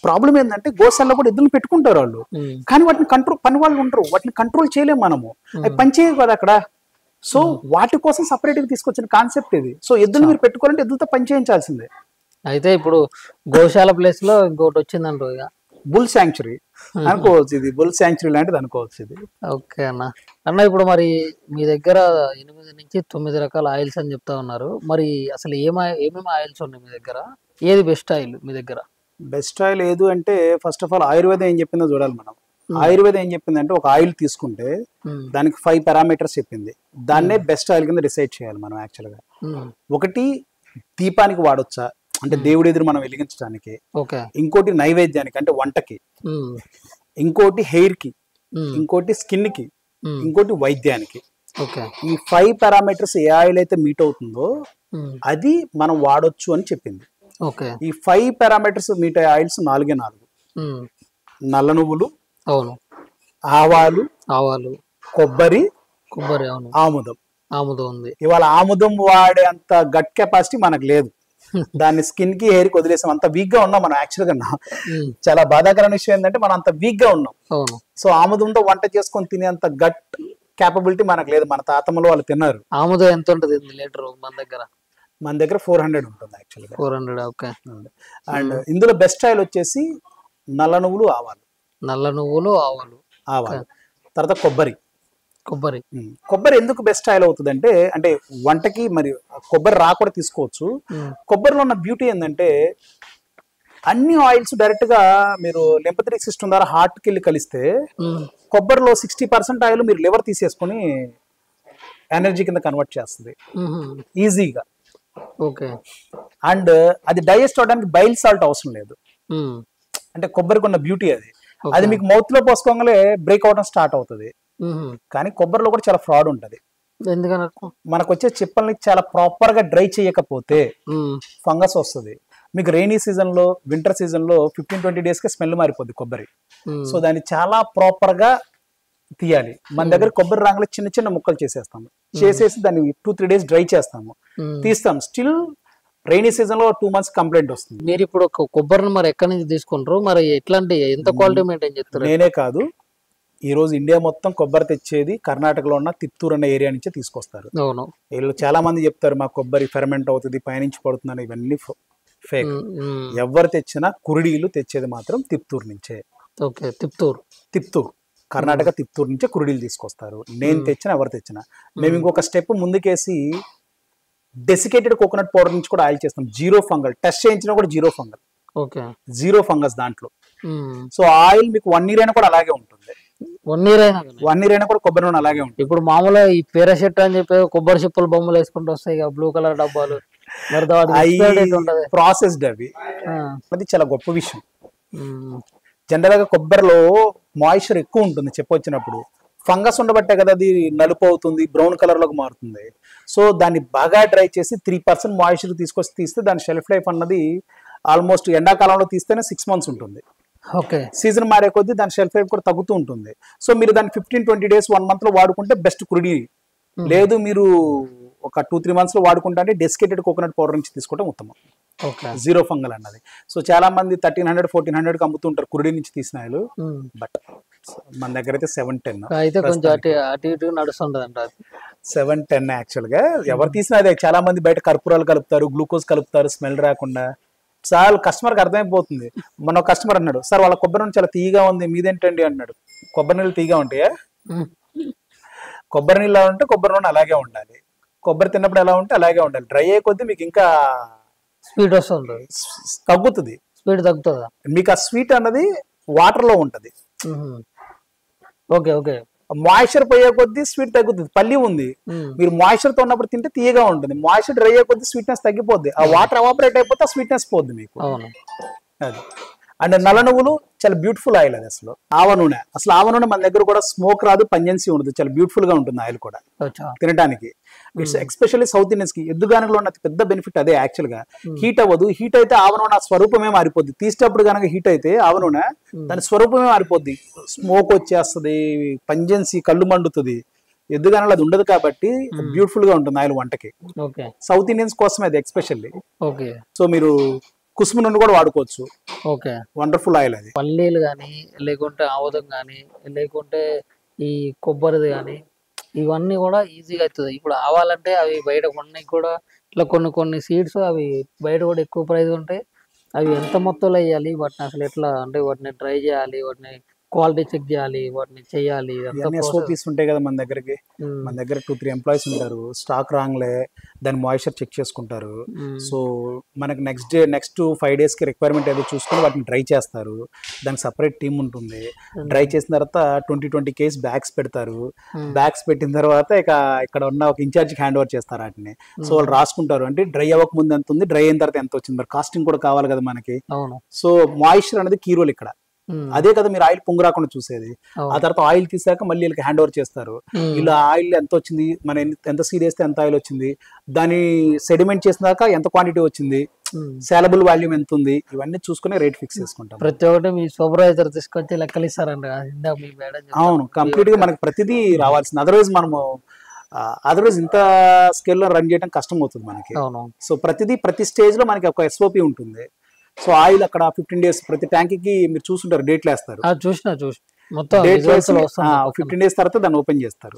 ప్రాబ్లం ఏంటంటే గోశాలలో కూడా ఎద్దులు పెట్టుకుంటారు వాళ్ళు, కానీ వాటిని పని వాళ్ళు ఉంటారు, వాటిని కంట్రోల్ చేయలేము మనము. అవి పని చేయవు కదా అక్కడ. సో వాటి కోసం సపరేట్గా తీసుకొచ్చిన కాన్సెప్ట్ ఇది. సో ఎద్దులు మీరు పెట్టుకోవాలంటే ఎద్దులతో పని చేయించాల్సిందే. అయితే ఇప్పుడు గోశాల ప్లేస్ లో ఇంకోటి వచ్చిందంట, ఇక బుల్ శాంక్చురీ అనుకోవచ్చు. ఇది బుల్ శాంక్చురీ లాంటిది అనుకోవచ్చు ఇది. ఓకే అన్న ఇప్పుడు మరి మీ దగ్గర 8 నుంచి 9 రకాల ఆయిల్స్ అని చెప్తా ఉన్నారు. మరి అసలు ఏమేమి ఆయిల్స్ ఉన్నాయి మీ దగ్గర? ఏది బెస్ట్ ఆయిల్ మీ దగ్గర? బెస్ట్ ఆయిల్ ఏదు అంటే ఫస్ట్ ఆఫ్ ఆల్ ఆయుర్వేదం ఏం చెప్పిందో చూడాలి మనం. ఆయుర్వేదం ఏం చెప్పిందంటే ఒక ఆయిల్ తీసుకుంటే దానికి 5 పారామీటర్స్ చెప్పింది. దాన్నే బెస్ట్ ఆయిల్ కింద డిసైడ్ చేయాలి మనం యాక్చువల్గా. ఒకటి దీపానికి వాడొచ్చా అంటే దేవుడి ఎదురు మనం వెలిగించడానికి, ఇంకోటి నైవేద్యానికి అంటే వంటకి, ఇంకోటి హెయిర్ కి, ఇంకోటి స్కిన్ కి, ఇంకోటి వైద్యానికి. ఈ 5 పారామీటర్స్ ఏ ఆయిల్ అయితే మీట్ అవుతుందో అది మనం వాడొచ్చు అని చెప్పింది. ఈ 5 పారామీటర్స్ మీట్ అయ్యే ఆయిల్స్ 4 నల్ల నువ్వులు, ఆవాలు, కొబ్బరి, ఆముదం ఉంది. ఇవాళ ఆముదం వాడే అంత గట్ కెపాసిటీ మనకు లేదు. దాన్ని స్కిన్ కి హెయిర్ కి వదిలేసాం, అంత వీక్ గా ఉన్నాం మనం యాక్చువల్ గా. చాలా బాధాకరమైన విషయం ఏంటంటే మనం అంత వీక్ గా ఉన్నాం. సో ఆముదంతో వంట చేసుకొని తినేంత గట్ క్యాపబిలిటీ మనకు లేదు. మన తాతమ్మలు వాళ్ళు తిన్నారు. ఆముదం ఎంత ఉంటుంది లీటర్ మన దగ్గర 400 ఉంటుంది యాక్చువల్గా. 400. ఓకే. అండ్ ఇందులో బెస్ట్ ఆయిల్ వచ్చేసి నల్ల నువ్వులు, ఆవాలు. తర్వాత కొబ్బరి ఎందుకు బెస్ట్ ఆయిల్ అవుతుంది అంటే వంటకి మరి కొబ్బరి రా కూడా తీసుకోవచ్చు. కొబ్బరిలో ఉన్న బ్యూటీ ఏంటంటే అన్ని ఆయిల్స్ డైరెక్ట్ గా మీరు లింపథెటిక్ సిస్టమ్ ద్వారా హార్ట్ కి వెళ్ళి కలిస్తే కొబ్బరిలో 60% ఆయిల్ మీరు లివర్ తీసేసుకుని ఎనర్జీ కింద కన్వర్ట్ చేస్తుంది ఈజీగా. అండ్ అది డైజెస్ట్ అవడానికి బైల్ సాల్ట్ అవసరం లేదు. అంటే కొబ్బరికి ఉన్న బ్యూటీ అది మీకు మౌత్ లో పోసుకోగానే బ్రేక్ అవడం స్టార్ట్ అవుతుంది. కానీ కొబ్బరిలో కూడా చాలా ఫ్రాడ్ ఉంటది. మనకు వచ్చే చిప్పల్ని చాలా ప్రాపర్ గా డ్రై చేయకపోతే ఫంగస్ వస్తుంది. మీకు రెయినీ సీజన్ లో, వింటర్ సీజన్ లో 15-20 డేస్ కి స్మెల్ మారిపోద్ది కొబ్బరి. సో దాన్ని చాలా ప్రాపర్ గా తీయాలి. మన దగ్గర కొబ్బరి రాంగలో చిన్న చిన్న ముక్కలు చేసేసి దాన్ని 2-3 డేస్ డ్రై చేస్తాము, తీస్తాం. స్టిల్ రైనీ సీజన్ లో 2 months కంప్లైంట్ వస్తుంది. మీరు ఇప్పుడు కొబ్బరిని మరి ఎక్కడి నుంచి తీసుకుంటారు? మరి ఎట్లాంటి ఎంత క్వాలిటీ మెయింటైన్ చేస్తారు? నేనే కాదు, ఈ రోజు ఇండియా మొత్తం కొబ్బరి తెచ్చేది కర్ణాటకలో ఉన్న తిత్తూరు అనే ఏరియా నుంచే తీసుకొస్తారు. వీళ్ళు చాలా మంది చెప్తారు మా కొబ్బరి ఫెర్మెంట్ అవుతుంది, పైనుంచి పడుతుందని. ఇవన్నీ ఫేక్. ఎవరు తెచ్చినా కురిడీలు తెచ్చేది మాత్రం తిత్తూరు నుంచే. తిత్తూరు కర్ణాటక తిత్తూరు నుంచే కురిడీలు తీసుకొస్తారు. నేను తెచ్చినా ఎవరు తెచ్చినా. మేము ఇంకొక స్టెప్ ముందుకేసి డెసికేటెడ్ కోకోనట్ పౌడర్ నుంచి కూడా ఆయిల్ చేస్తాం, జీరో ఫంగల్. టెస్ట్ చేయించినా కూడా zero fungal, okay, zero fungus దాంట్లో. సో ఆయిల్ మీకు 1 year అయినా కూడా అలాగే ఉంటుంది. 1 year అయినా 1 year అయినా కూడా కొబ్బరి నూనె అలాగే ఉంటుంది. ఇప్పుడు మామూలుగా ఈ పేరాషెట్ అని చెప్పి కొబ్బరి చిప్పలు బొమ్మలు వేసుకుంటూ వస్తాయి బ్లూ కలర్ డబ్బాలు, మరి ప్రాసెస్డ్ అవి. అది చాలా గొప్ప విషయం. జనరల్ గా కొబ్బరిలో మాయిశ్చర్ ఎక్కువ ఉంటుంది చెప్పొచ్చినప్పుడు. ఫంగస్ ఉండబట్టే కదా అది నలుపు అవుతుంది, బ్రౌన్ కలర్ లోకి మారుతుంది. సో దాన్ని బాగా డ్రై చేసి 3% మాయిశ్చర్ తీసుకొచ్చి తీస్తే దాని షెల్ఫ్ లైఫ్ అన్నది ఆల్మోస్ట్ ఎండాకాలంలో తీస్తేనే 6 months ఉంటుంది. ఓకే, సీజన్ మారే కొద్దీ దాని షెల్ఫ్ లైఫ్ కూడా తగ్గుతూ ఉంటుంది. సో మీరు దాన్ని 15-20 days 1 month లో వాడుకుంటే బెస్ట్ కుడి. లేదు మీరు ఒక 2-3 months లో వాడుకుంటే డెసికేటెడ్ కోకోనట్ పౌడర్ నుంచి తీసుకోవడం ఉత్తమం. జీరో ఫంగల్ అన్నది. సో చాలా మంది 1300-1400 అమ్ముతుంటారు కురుడి నుంచి తీసిన ఆయిల్. బట్ మన దగ్గర అయితే 710. అయితే కొంచెం అటు ఇటు నడుస్తుంటది. 710 యాక్చువల్ గా ఎవరు తీసినా అదే. చాలా మంది బయట కర్పూరాలు కలుపుతారు, గ్లూకోజ్ కలుపుతారు స్మెల్ రాకుండా. చాలా కస్టమర్ కి అర్థమైపోతుంది. మన కస్టమర్ అన్నాడు, సార్ వాళ్ళ కొబ్బరి నూనె చాలా తీయగా ఉంది, మీదేంటండి అన్నాడు. కొబ్బరి నీళ్ళు తీయగా ఉంటాయా? కొబ్బరి నీళ్ళు ఉంటే కొబ్బరి నూనె అలాగే ఉండాలి, కొబ్బరి తిన్నప్పుడు ఎలా ఉంటే అలాగే ఉండాలి. డ్రై అయ్యే కొద్దీ మీకు ఇంకా స్వీట్ వస్తుంది, తగ్గుతుంది, స్వీట్ తగ్గుతుందా మీకు. ఆ స్వీట్ అన్నది వాటర్ లో ఉంటది. ఓకే ఓకే, మాయిశ్చర్ పోయే కొద్దీ స్వీట్ తగ్గుతుంది. పల్లి ఉంది, మీరు మాయిశ్చర్ తో ఉన్నప్పుడు తింటే తీయగా ఉంటుంది. మాయిశ్చర్ డ్రై అయ్యే కొద్దీ స్వీట్నెస్ తగ్గిపోద్ది. ఆ వాటర్ ఎవాపరేట్ అయిపోతే ఆ స్వీట్నెస్ పోద్ది మీకు. అది. అండ్ నల్ల నువ్వులు చాలా బ్యూటిఫుల్ ఆయిల్ అది. అసలు ఆవ నూనె, అసలు ఆవ నూనె మన దగ్గర కూడా స్మోక్ రాదు, పంజెన్సీ ఉండదు, చాలా బ్యూటిఫుల్ గా ఉంటుంది ఆయిల్ కూడా తినడానికి. ఇట్స్ ఎస్పెషల్లీ సౌత్ ఇండియన్స్ కి ఎద్దుగానుగలో ఉన్న పెద్ద బెనిఫిట్ అదే. యాక్చువల్ గా హీట్ అవ్వదు. హీట్ అయితే ఆవ నూనె స్వరూపమే మారిపోద్ది. తీసేటప్పుడు కనుక హీట్ అయితే ఆవ నూనె దాని స్వరూపమే మారిపోద్ది. స్మోక్ వచ్చేస్తుంది, పంజెన్సీ, కళ్ళు మండుతుంది. ఎద్దుగానలో అది ఉండదు కాబట్టి బ్యూటిఫుల్ గా ఉంటుంది ఆయిల్ వంటకి. సౌత్ ఇండియన్స్ కోసమే అది ఎస్పెషల్లీ. సో మీరు కుసుమ నూనె కూడా వాడుకోవచ్చు. ఓకే, వండర్ఫుల్ ఆయిల్ అది. పల్లీలు కానీ, లేకుంటే ఆముదం కానీ, లేకుంటే ఈ కొబ్బరిది కానీ, ఇవన్నీ కూడా ఈజీగా అవుతుంది. ఇప్పుడు ఆవాలంటే అవి బయట కొన్ని కూడా ఇట్లా కొన్ని సీడ్స్ అవి బయట కూడా ఎక్కువ ప్రైస్ ఉంటాయి. అవి ఎంత మొత్తంలో వేయాలి, వాటిని అసలు ఎట్లా అంటే వాటిని డ్రై చేయాలి, వాటిని క్వాలిటీ చెక్ చేయాలి, వాటిని చేయాలి. SOPs ఉంటాయి కదా మన దగ్గరకి. మన దగ్గర 2-3 ఎంప్లాయీస్ ఉంటారు. స్టాక్ రాంగ్లే దాని మాయిశ్చర్ చెక్ చేసుకుంటారు. సో మనకి నెక్స్ట్ 5 days కి రిక్వైర్మెంట్ ఏదో చూసుకుని వాటిని డ్రై చేస్తారు. దానికి సపరేట్ టీమ్ ఉంటుంది. డ్రై చేసిన తర్వాత 20 kgs బ్యాగ్స్ పెడతారు. బ్యాగ్స్ పెట్టిన తర్వాత ఇక్కడ ఉన్న ఒక ఇన్ఛార్జ్ హ్యాండ్ ఓవర్ చేస్తారు వాటిని. సో వాళ్ళు రాసుకుంటారు, అంటే డ్రై అవ్వక ముందు ఎంత ఉంది, డ్రై అయిన తర్వాత ఎంత వచ్చింది. మరి కాస్టింగ్ కూడా కావాలి కదా మనకి. సో మాయిశ్చర్ అనేది కీ రోల్ ఇక్కడ. అదే కదా మీరు ఆయిల్ పొంగు రాకుండా చూసేది. ఆ తర్వాత ఆయిల్ తీసాక మళ్ళీ వీళ్ళకి హ్యాండ్ ఓవర్ చేస్తారు. ఇలా ఆయిల్ ఎంత వచ్చింది, మన ఎంత సీడ్ వేస్తే ఎంత ఆయిల్ వచ్చింది, దాన్ని సెడిమెంట్ చేసినాక ఎంత క్వాంటిటీ వచ్చింది, సేలబుల్ వాల్యూమ్ ఎంత ఉంది, ఇవన్నీ చూసుకుని రేట్ ఫిక్స్ చేసుకుంటాం. ప్రతి ఒక్కటి మీ సూపర్వైజర్ తీసుకొచ్చి లెక్కలు ఇస్తారంట. అవును, కంప్లీట్ గా మనకి ప్రతిదీ రావాల్సింది. అదర్వైజ్ ఇంత స్కేల్ లో రన్ చేయడం కష్టం అవుతుంది మనకి. సో ప్రతి స్టేజ్ లో మనకి ఒక SOP ఉంటుంది. సో ఆయిల్ అక్కడ 15 days ప్రతి ట్యాంక్ కి మీరు చూసుంటారు, డేట్లు వేస్తారు. చూసిన మొత్తం 15 days తర్వాత దాన్ని ఓపెన్ చేస్తారు.